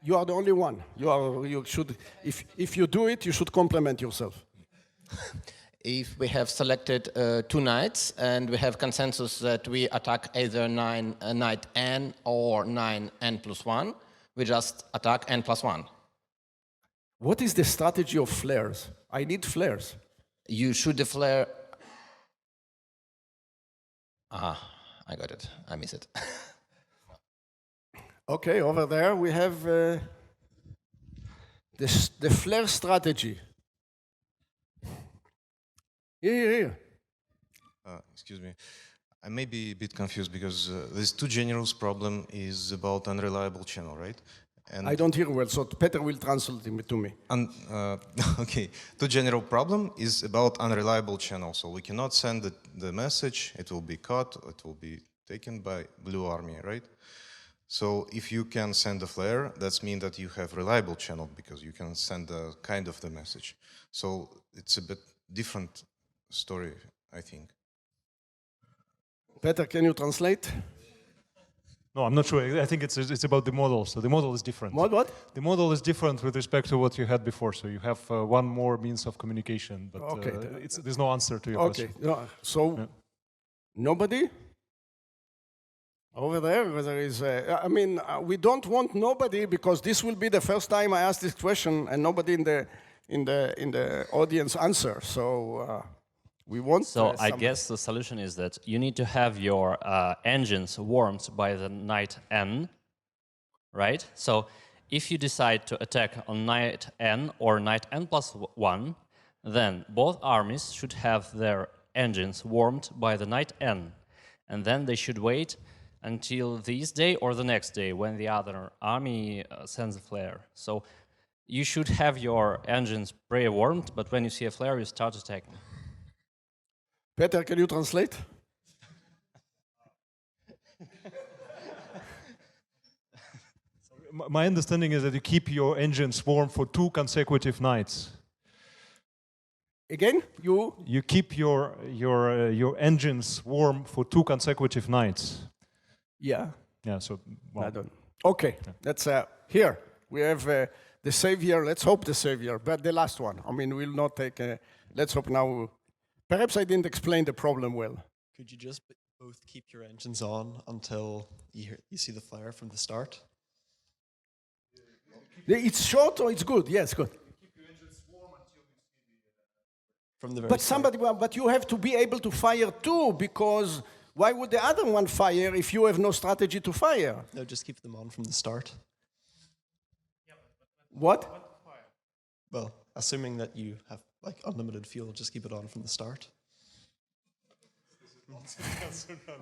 you are the only one. You should, if you do it, you should compliment yourself. If we have selected 2 knights and we have consensus that we attack either knight n or n plus 1, we just attack n plus 1. What is the strategy of flares? I need flares. You shoot the flare. I got it. I miss it. Okay, over there we have the flare strategy. Here. Excuse me. I may be a bit confused because this 2 generals problem is about unreliable channel, right? And I don't hear well, so Peter will translate it to me. Okay, 2 general problem is about unreliable channel. So we cannot send the message, it will be cut, it will be taken by blue army, right? So if you can send a flare, that means that you have reliable channel because you can send a kind of the message. So it's a bit different story, I think. Peter, can you translate? No, I'm not sure. I think it's about the model. So the model is different. What? The model is different with respect to what you had before. So you have one more means of communication, but Okay. There's no answer to your Okay. question. No, so Yeah. nobody over there. There is. I mean, we don't want nobody because this will be the first time I ask this question and nobody in the audience answer. So we want. So I guess the solution is that you need to have your engines warmed by the night N, right? So if you decide to attack on night N or night N+1, then both armies should have their engines warmed by the night N. And then they should wait until this day or the next day when the other army sends a flare. So you should have your engines pre-warmed, but when you see a flare, you start attacking. Peter, can you translate? My understanding is that you keep your engines warm for 2 consecutive nights. Again, You keep your engines warm for 2 consecutive nights. Yeah. Yeah. So well, I don't. Okay, that's here we have the savior. Let's hope the savior, but the last one. I mean, we'll not take. Let's hope now. Perhaps I didn't explain the problem well. Could you just both keep your engines on until you see the flare from the start? It's short or it's good? Yes, good. From the very But start. but you have to be able to fire too, because why would the other one fire if you have no strategy to fire? No, just keep them on from the start. What? Well, assuming that you have like unlimited fuel, just keep it on from the start.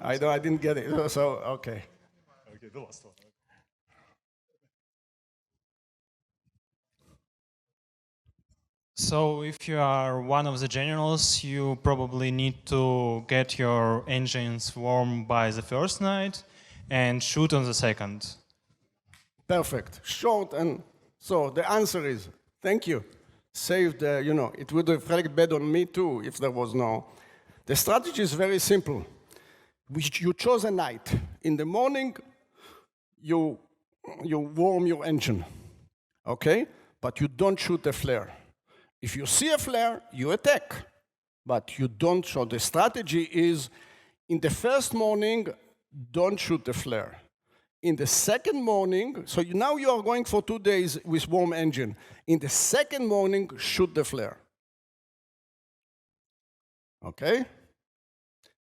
I didn't get it. So okay. okay, the last one. So if you are one of the generals, you probably need to get your engines warm by the first night and shoot on the second. Perfect. Short and so the answer is thank you. Saved. It would reflect bad on me too if there was no. The strategy is very simple. You chose a night. In the morning, you warm your engine, okay? But you don't shoot a flare. If you see a flare, you attack, but you don't shoot. The strategy is, in the first morning, don't shoot the flare. In the second morning, so now you are going for 2 days with warm engine. In the second morning, shoot the flare. Okay?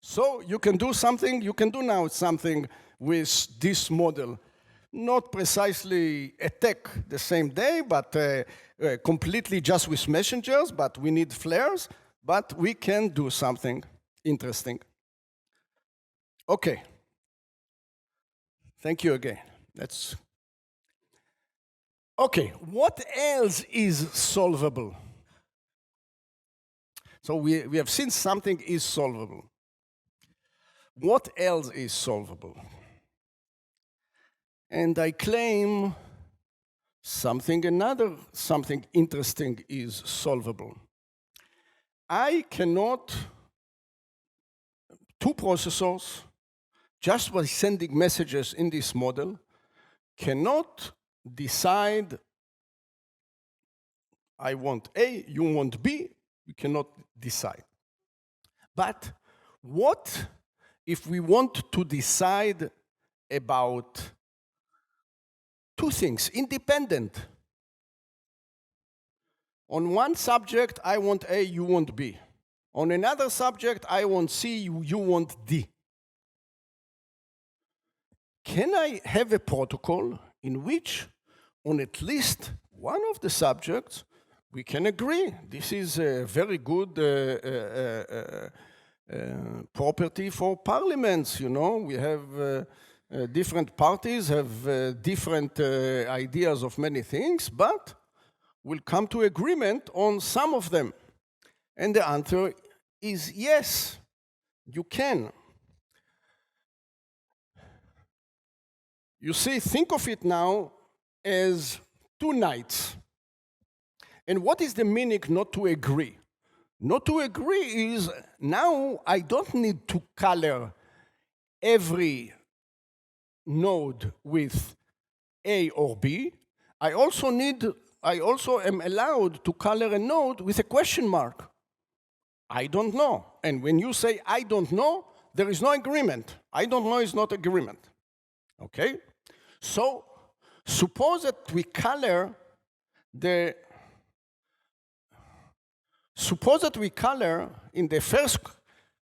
So you can do something, you can do now something with this model. Not precisely attack the same day, but completely just with messengers, but we need flares, but we can do something interesting. Okay. Thank you again. Okay, what else is solvable? So we have seen something is solvable. What else is solvable? And I claim something interesting is solvable. I cannot, 2 processors, just by sending messages in this model, cannot decide, I want A, you want B, we cannot decide. But what if we want to decide about 2 things, independent? On one subject, I want A, you want B. On another subject, I want C, you want D. Can I have a protocol in which, on at least one of the subjects, we can agree? This is a very good property for parliaments. We have different parties have different ideas of many things, but we'll come to agreement on some of them. And the answer is yes, you can. You see, think of it now as two knights. And what is the meaning not to agree? Not to agree is now I don't need to color every node with A or B. I also am allowed to color a node with a question mark. I don't know. And when you say I don't know, there is no agreement. I don't know is not agreement. Okay? So suppose that we color in the first,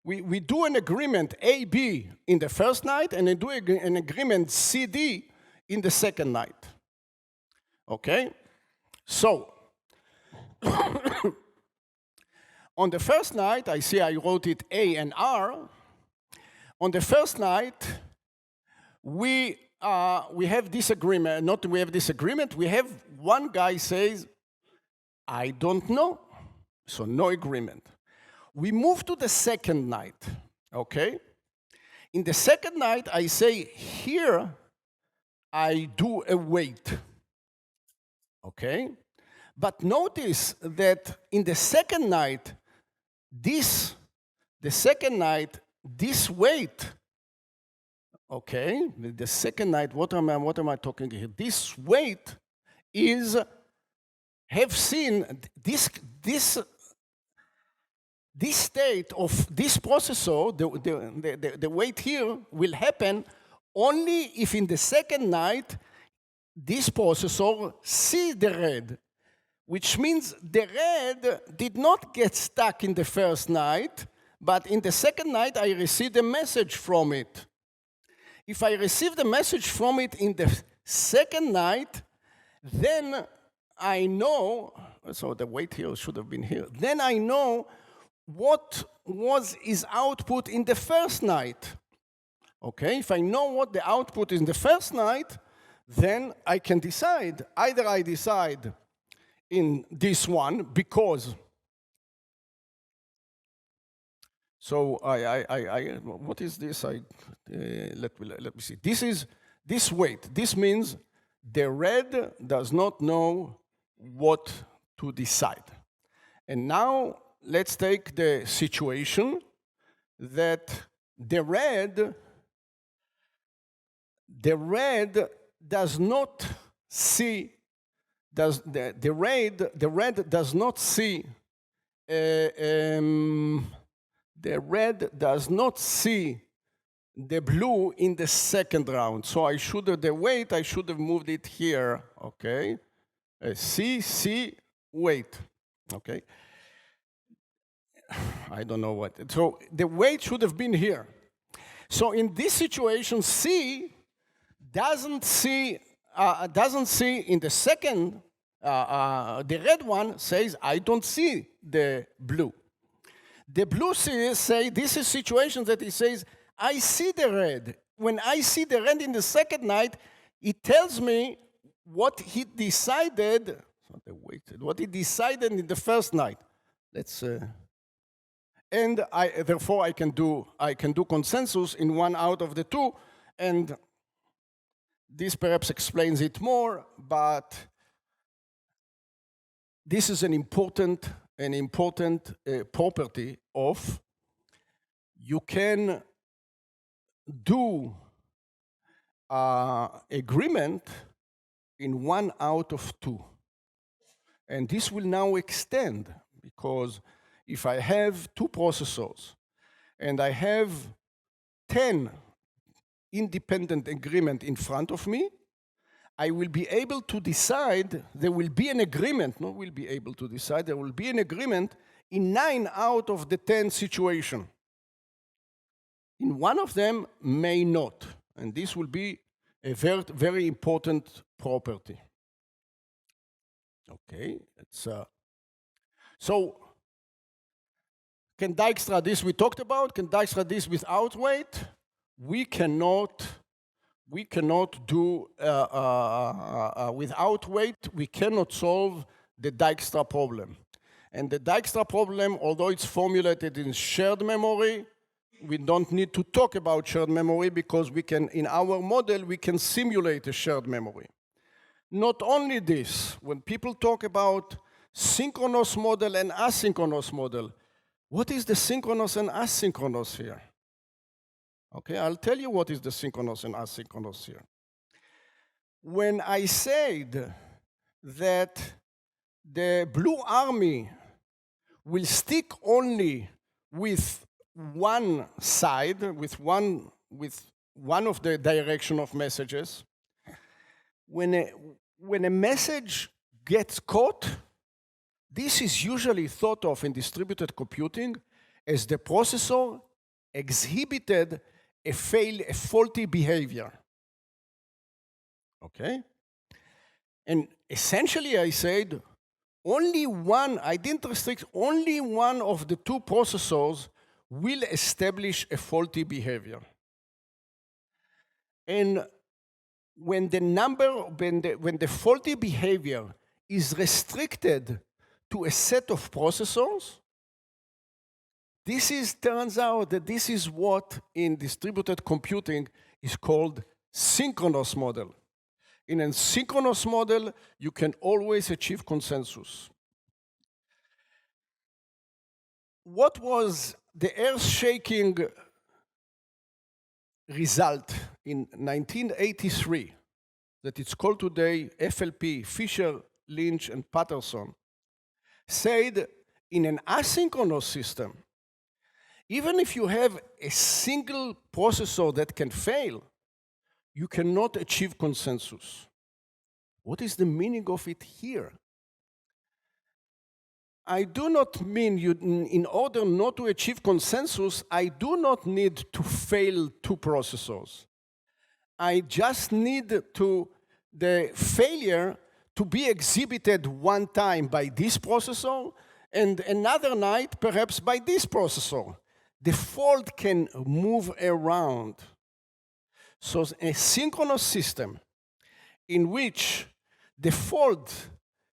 we do an agreement AB in the first night and then do an agreement CD in the second night. Okay? So, on the first night, I see I wrote it A and R. On the first night, we have disagreement. Not we have disagreement. We have one guy says, I don't know. So no agreement. We move to the second night. Okay? In the second night, I say here, I do a wait. Okay? But notice that in the second night, this wait, okay, the second night, what am I talking here? This wait is, have seen, this state of this processor, the wait here will happen only if in the second night, this processor sees the red, which means the red did not get stuck in the first night, but in the second night, I received a message from it. If I received a message from it in the second night, then I know, so the wait here should have been here, then I know what was his output in the first night. Okay, if I know what the output is in the first night, then I can decide. Either I decide in this one because, so what is this? Let me see. This is this wait. This means the red does not know what to decide. And now let's take the situation that the red does not see, the red does not see the blue in the second round. So I should have, I should have moved it here, okay? C, wait, okay? I don't know what. So the wait should have been here. So in this situation, C doesn't see in the second, the red one says, I don't see the blue. The blue say, this is situation that he says, I see the red. When I see the red in the second night, it tells me what he decided, what he decided in the first night. Let's, and therefore I can do consensus in one out of the two, and this perhaps explains it more, but this is an important property of you can do agreement in one out of two. And this will now extend, because if I have two processors and I have 10 independent agreement in front of me, I will be able to decide, there will be an agreement, not will be able to decide, there will be an agreement in 9 out of the 10 situation. In one of them, may not. And this will be a very, very important property. Okay, so can Dijkstra this we talked about? Can Dijkstra this without wait? We cannot do without wait. We cannot solve the Dijkstra problem. And the Dijkstra problem, although it's formulated in shared memory, we don't need to talk about shared memory because we can, in our model, we can simulate a shared memory. Not only this, when people talk about synchronous model and asynchronous model, what is the synchronous and asynchronous here? Okay, I'll tell you what is the synchronous and asynchronous here. When I said that the blue army will stick only with one side, with one of the direction of messages, when a message gets caught, this is usually thought of in distributed computing as the processor exhibited a faulty behavior. Okay? And essentially I said, I didn't restrict, only one of the two processors will establish a faulty behavior. And when the faulty behavior is restricted to a set of processors, turns out that this is what in distributed computing is called synchronous model. In a synchronous model, you can always achieve consensus. What was the earth-shaking result in 1983 that it's called today FLP, Fisher, Lynch, and Patterson, said in an asynchronous system, even if you have a single processor that can fail, you cannot achieve consensus. What is the meaning of it here? I do not mean in order not to achieve consensus, I do not need to fail two processors. I just need the failure to be exhibited one time by this processor and another night perhaps by this processor. The fault can move around. So a synchronous system in which the fault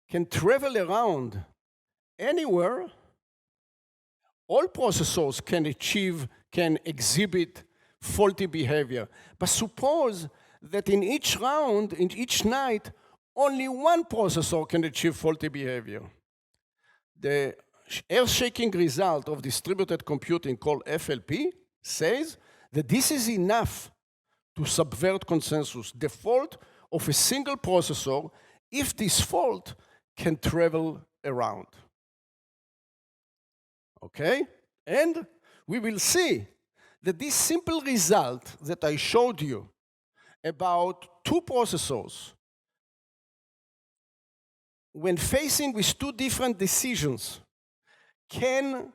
can travel around anywhere, all processors can exhibit faulty behavior. But suppose that in each round, in each night, only one processor can achieve faulty behavior. The earth-shaking result of distributed computing called FLP says that this is enough to subvert consensus, the fault of a single processor, if this fault can travel around. Okay? And we will see that this simple result that I showed you about two processors, when facing with two different decisions, can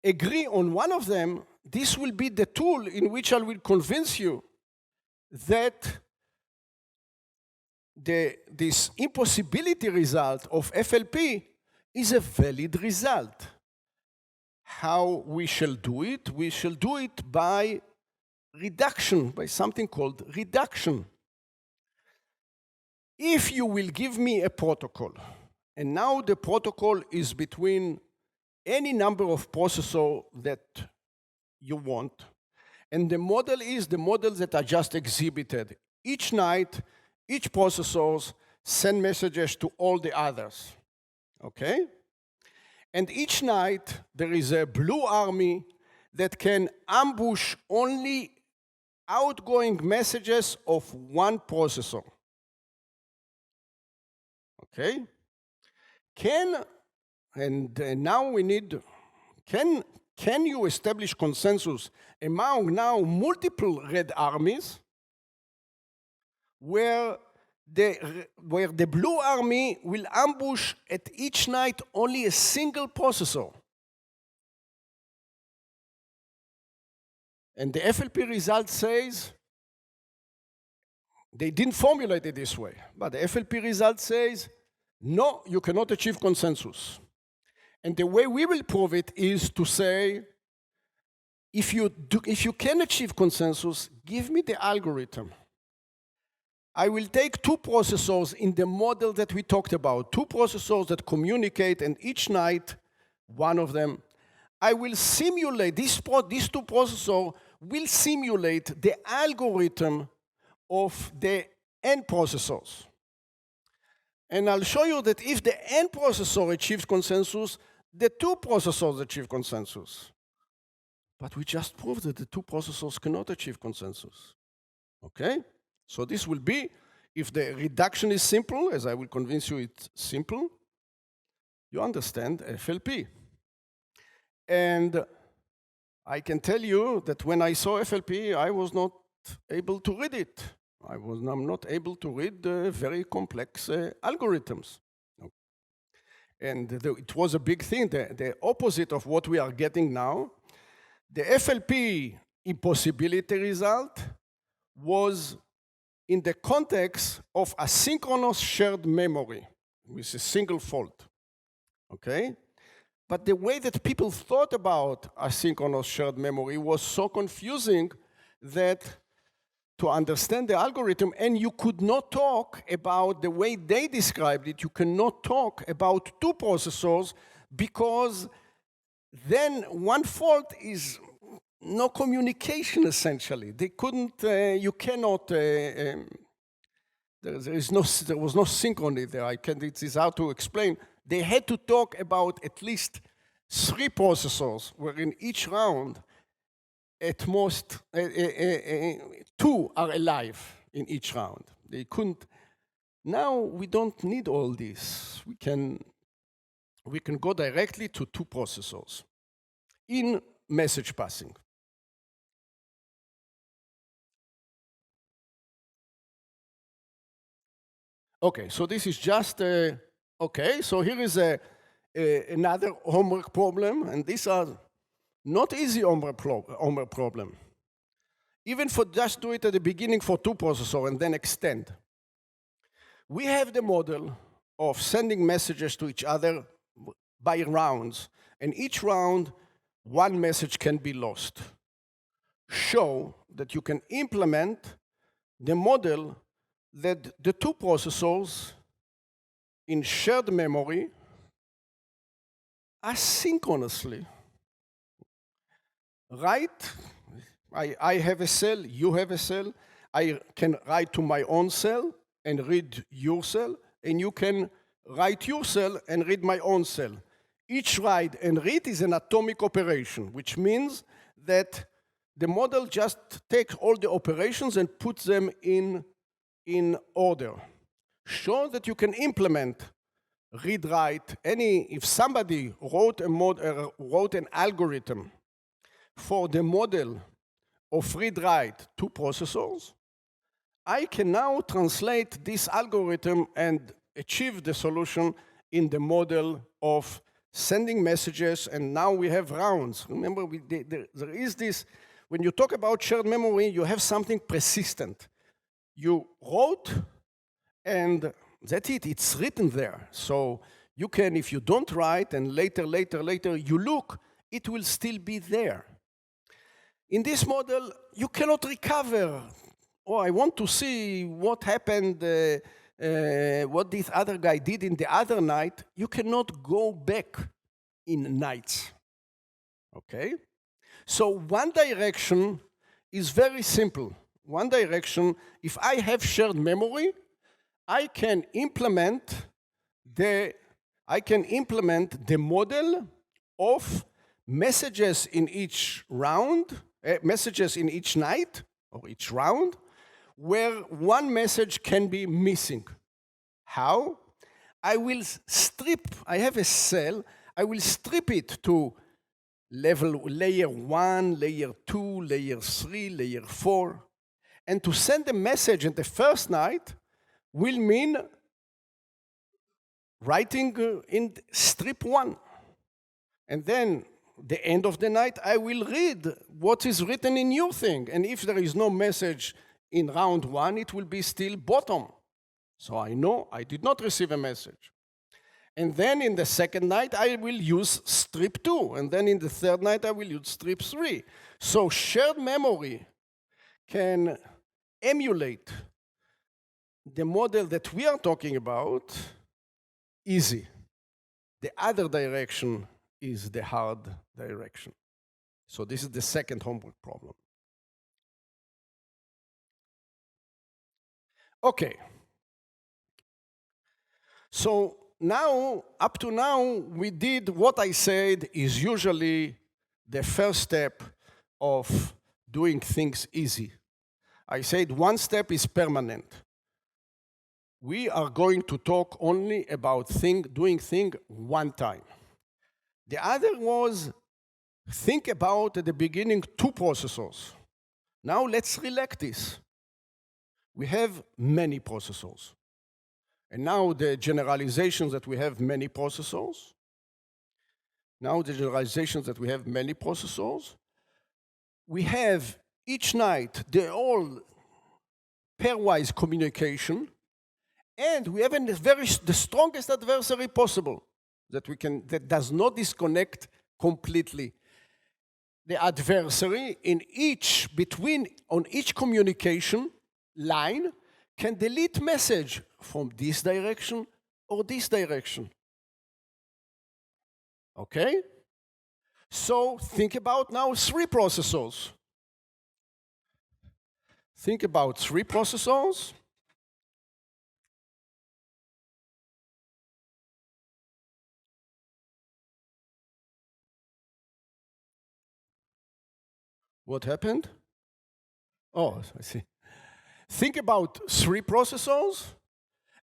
agree on one of them, this will be the tool in which I will convince you that this impossibility result of FLP is a valid result. How we shall do it? We shall do it by reduction, by something called reduction. If you will give me a protocol, and now the protocol is between any number of processors that you want, and the model is the model that I just exhibited. Each night, each processor send messages to all the others, okay? And each night, there is a blue army that can ambush only outgoing messages of one processor. Okay? Now we need, can you establish consensus among now multiple red armies where the blue army will ambush at each night only a single processor? And the FLP result says, they didn't formulate it this way, but the FLP result says, no, you cannot achieve consensus. And the way we will prove it is to say, if you can achieve consensus, give me the algorithm. I will take two processors in the model that we talked about, two processors that communicate, and each night, one of them, I will simulate, these two processors will simulate the algorithm of the N processors. And I'll show you that if the N processor achieves consensus, the two processors achieve consensus. But we just proved that the two processors cannot achieve consensus. Okay? So this will be, if the reduction is simple, as I will convince you it's simple, you understand FLP. And I can tell you that when I saw FLP, I was not able to read it. I'm not able to read very complex algorithms. And it was a big thing, the opposite of what we are getting now. The FLP impossibility result was in the context of a synchronous shared memory with a single fault, okay? But the way that people thought about asynchronous shared memory was so confusing that to understand the algorithm, and you could not talk about the way they described it, you cannot talk about two processors because then one fault is no communication essentially. They couldn't, you cannot, there was no synchrony there. It is hard to explain. They had to talk about at least 3 processors, where in each round, at most 2 are alive in each round. They couldn't. Now we don't need all this. We can go directly to 2 processors in message passing. Okay, so this is just okay. So here is another homework problem, and these are not easy homework problem. Even for just do it at the beginning for 2 processors and then extend. We have the model of sending messages to each other by rounds, and each round, 1 message can be lost. Show that you can implement the model that the 2 processors in shared memory asynchronously write. I have a cell, you have a cell. I can write to my own cell and read your cell, and you can write your cell and read my own cell. Each write and read is an atomic operation, which means that the model just takes all the operations and puts them in order. Show that you can implement read-write. If somebody wrote an algorithm for the model of read-write 2 processors, I can now translate this algorithm and achieve the solution in the model of sending messages, and now we have rounds. Remember, there is this, when you talk about shared memory, you have something persistent. You wrote, and that's it, it's written there. So you can, if you don't write, and later you look, it will still be there. In this model, you cannot recover. Oh, I want to see what happened, what this other guy did in the other night. You cannot go back in nights, okay? So one direction is very simple. One direction, if I have shared memory, I can implement the model of messages in each round, messages in each night or each round, where 1 message can be missing. How? I will strip, I have a cell, I will strip it to layer 1, layer 2, layer 3, layer 4. And to send a message in the first night will mean writing in strip 1. And then the end of the night, I will read what is written in your thing. And if there is no message in round 1, it will be still bottom. So I know I did not receive a message. And then in the second night, I will use strip 2. And then in the third night, I will use strip 3. So shared memory can emulate the model that we are talking about easy. The other direction is the hard direction. So this is the second homework problem. Okay. So now, up to now, we did what I said is usually the first step of doing things easy. I said one step is permanent. We are going to talk only about doing things one time. The other was think about at the beginning 2 processors. Now let's relate this. We have many processors. And now the generalizations that we have many processors. We have each night the all pairwise communication, and we have the strongest adversary possible that does not disconnect completely. The adversary on each communication line can delete message from this direction or this direction. Okay? So think about now 3 processors. Think about 3 processors. What happened? Oh, I see. Think about 3 processors,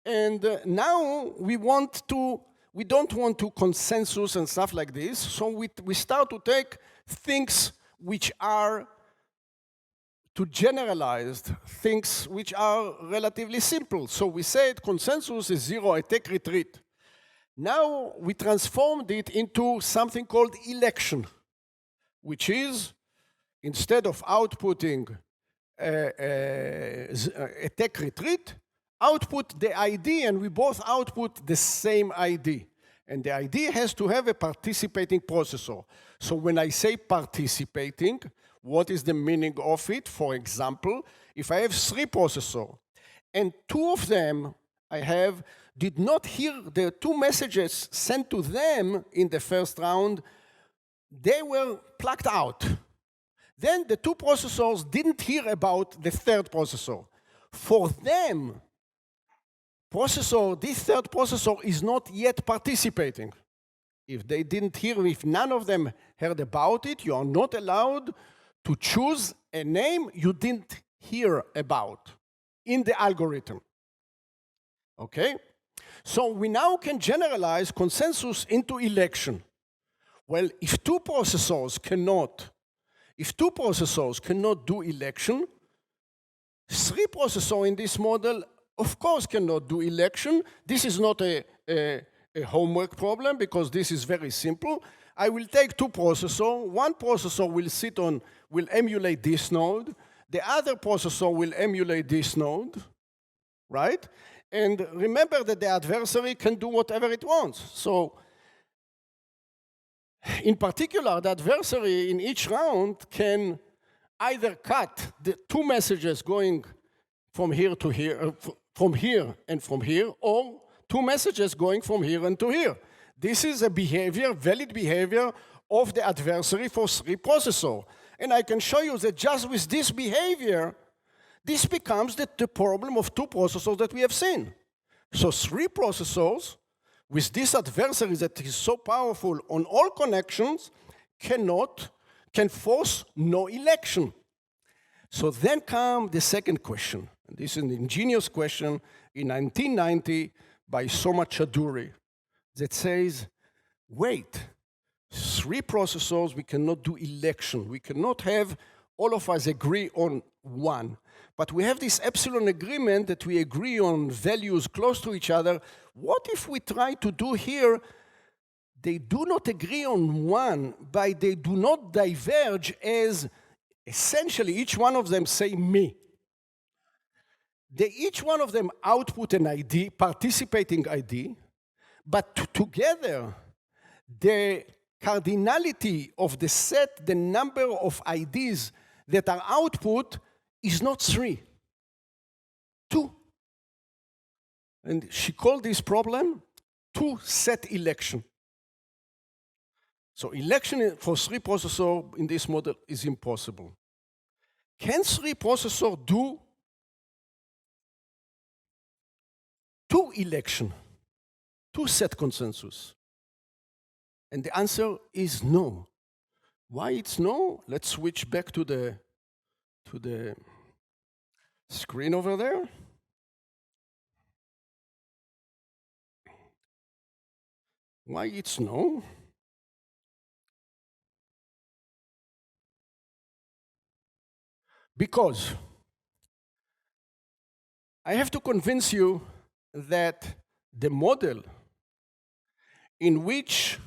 and now we don't want to consensus and stuff like this, so we start to take things which are to generalized, things which are relatively simple. So we said consensus is 0, I take retreat. Now we transformed it into something called election, which is, instead of outputting a take retreat, output the ID, and we both output the same ID. And the ID has to have a participating processor. So when I say participating, what is the meaning of it? For example, if I have 3 processors, and 2 of them did not hear the 2 messages sent to them in the first round, they were plucked out. Then the 2 processors didn't hear about the 3rd processor. For them, this 3rd processor is not yet participating. If none of them heard about it, you are not allowed to choose a name you didn't hear about in the algorithm. Okay? So we now can generalize consensus into election. Well, if 2 processors cannot do election, 3 processors in this model, of course, cannot do election. This is not a homework problem because this is very simple. I will take 2 processors. One processor will emulate this node. The other processor will emulate this node, right? And remember that the adversary can do whatever it wants. So in particular, the adversary in each round can either cut the 2 messages going from here to here, from here and from here, or 2 messages going from here and to here. This is a valid behavior of the adversary for 3 processors. And I can show you that just with this behavior, this becomes the problem of 2 processors that we have seen. So 3 processors with this adversary that is so powerful on all connections can force no election. So then comes the second question. And this is an ingenious question in 1990 by Soma Chaduri that says, wait, 3 processors, we cannot do election. We cannot have all of us agree on one. But we have this epsilon agreement that we agree on values close to each other. What if we try to do here, they do not agree on one, but they do not diverge as essentially each one of them say me. Each one of them output an ID, participating ID, but together the cardinality of the set, the number of IDs that are output is not 3, 2. And she called this problem 2-set election. So election for 3 processor in this model is impossible. Can 3 processor do 2 election, 2 set consensus? And the answer is no. Why it's no? Let's switch back to the screen over there. Why it's no? Because I have to convince you that the model in which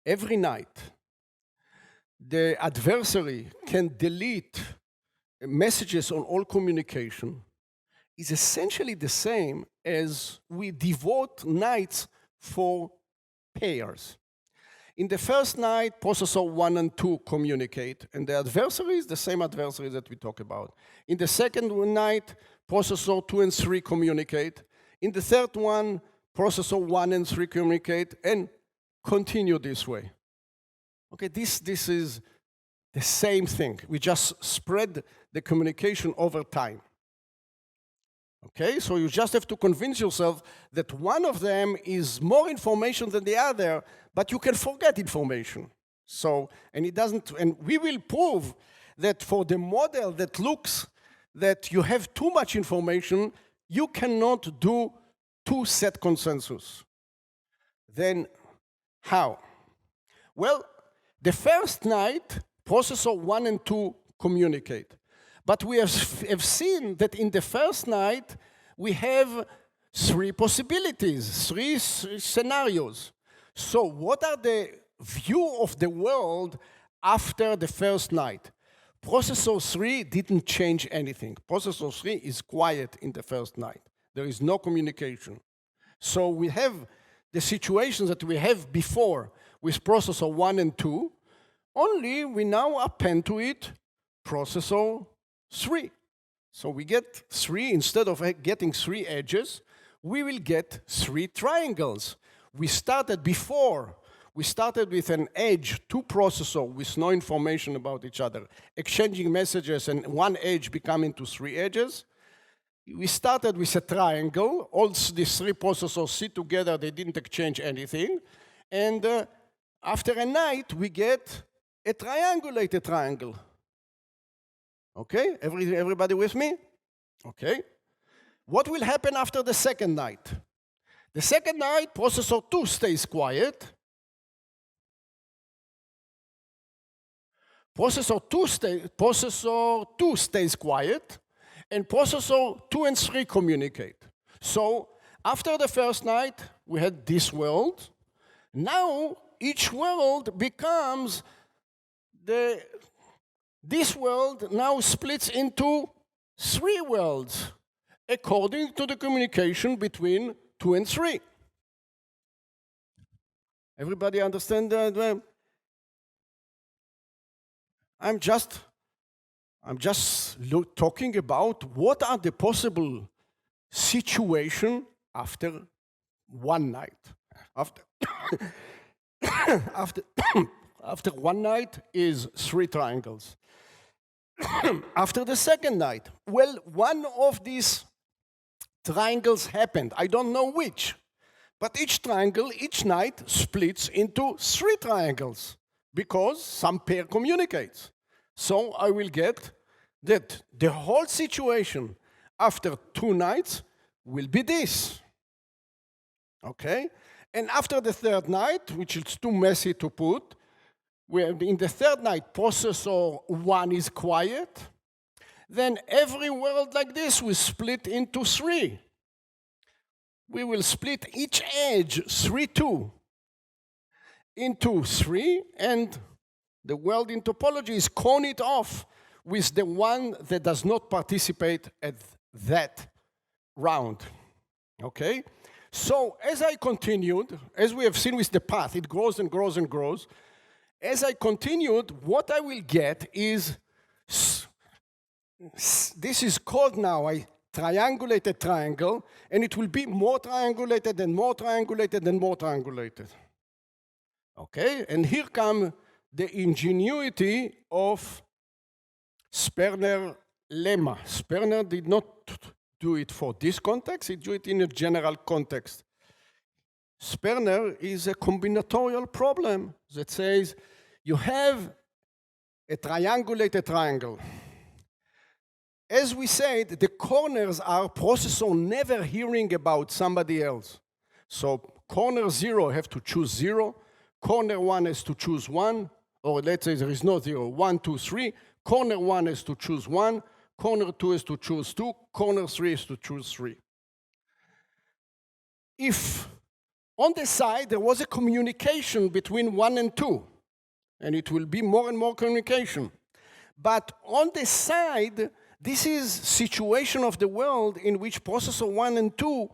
every night the adversary can delete messages on all communication is essentially the same as we devote nights for pairs. In the first night, processor 1 and 2 communicate, and the adversary is the same adversary that we talk about. In the second night, processor 2 and 3 communicate. In the third one, processor 1 and 3 communicate, and continue this way. Okay, this is the same thing. We just spread the communication over time. Okay, so you just have to convince yourself that one of them is more information than the other, but you can forget information. So, and it doesn't, and we will prove that for the model that looks that you have too much information, you cannot do 2 set consensus. Then how? Well, the first night, processor 1 and 2 communicate. But we have seen that in the first night, we have 3 possibilities, 3 scenarios. So what are the view of the world after the first night? Processor 3 didn't change anything. Processor 3 is quiet in the first night. There is no communication. So we have the situations that we have before with processor 1 and 2, only we now append to it processor 3. So we get 3, instead of getting 3 edges, we will get 3 triangles. We started before. We started with an edge, 2 processors with no information about each other, exchanging messages and 1 edge becoming to 3 edges. We started with a triangle. All these 3 processors sit together, they didn't exchange anything. And after a night, we get a triangulated triangle. Okay, everybody with me? Okay. What will happen after the second night? The second night, processor 2 stays quiet. Processor 2 stays quiet, and processor 2 and 3 communicate. So after the first night, we had this world. Now each world becomes this world now splits into 3 worlds according to the communication between 2 and 3. Everybody understand that? I'm just talking about what are the possible situations after one night. After one night is 3 triangles. After the second night, well, one of these triangles happened. I don't know which. But each triangle, each night, splits into 3 triangles because some pair communicates. So I will get that the whole situation after 2 nights will be this. Okay? And after the third night, which is too messy to put, where in the third night, processor 1 is quiet, then every world like this will split into 3. We will split each edge 3, 2 into 3, and the world in topology is coned off with the one that does not participate at that round. Okay? So as I continued, as we have seen with the path, it grows and grows and grows. As I continued, what I will get is this is called now a triangulated triangle, and it will be more triangulated and more triangulated and more triangulated. Okay, and here come the ingenuity of Sperner lemma. Sperner did not do it for this context, he did it in a general context. Sperner is a combinatorial problem that says you have a triangulated triangle. As we said, the corners are processor never hearing about somebody else. So corner 0 have to choose 0, corner 1 has to choose 1, or let's say there is no 0, 1, 2, 3, corner 1 has to choose 1, corner 2 has to choose 2, corner 3 has to choose 3. If on the side there was a communication between 1 and 2, and it will be more and more communication, but on the side, this is situation of the world in which processor 1 and 2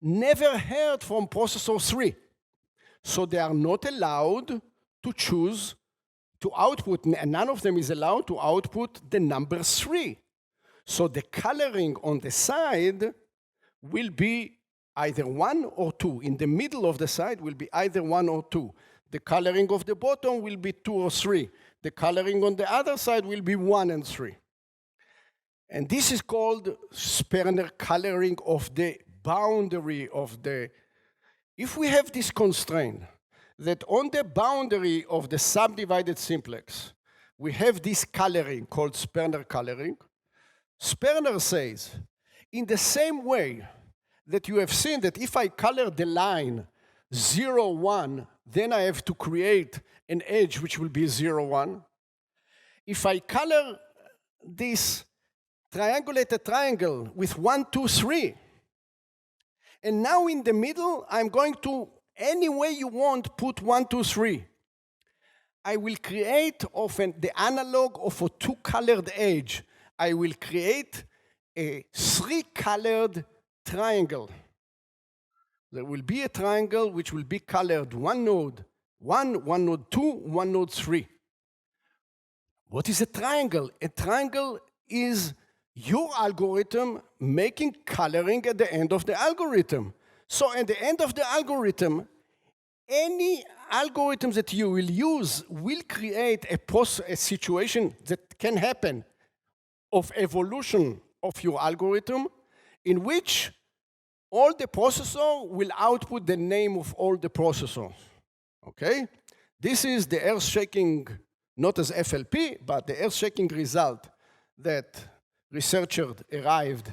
never heard from processor 3. So they are not allowed to choose to output, and none of them is allowed to output the number 3. So the coloring on the side will be either 1 or 2. In the middle of the side will be either 1 or 2. The coloring of the bottom will be 2 or 3. The coloring on the other side will be 1 and 3. And this is called Sperner coloring of the boundary of the... If we have this constraint that on the boundary of the subdivided simplex, we have this coloring called Sperner coloring, Sperner says, in the same way that you have seen that if I color the line 0, 1, then I have to create an edge which will be 0, 1. If I color this triangulated triangle with 1, 2, 3, and now in the middle, I'm going to, any way you want, put 1, 2, 3. I will create the analog of a 2-colored edge. I will create a 3-colored triangle. There will be a triangle which will be colored 1 node 1, 1 node 2, 1 node 3. What is a triangle? A triangle is your algorithm making coloring at the end of the algorithm. So at the end of the algorithm, any algorithm that you will use will create a situation that can happen of evolution of your algorithm in which all the processor will output the name of all the processors. Okay? This is the earth-shaking, not as FLP, but the earth-shaking result that researchers arrived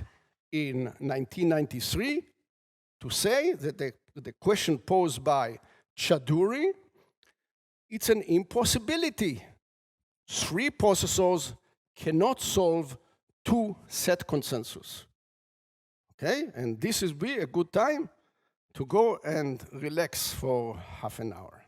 in 1993 to say that the question posed by Chaduri, it's an impossibility. 3 processors cannot solve 2 set consensus. Okay, and this will be a good time to go and relax for half an hour.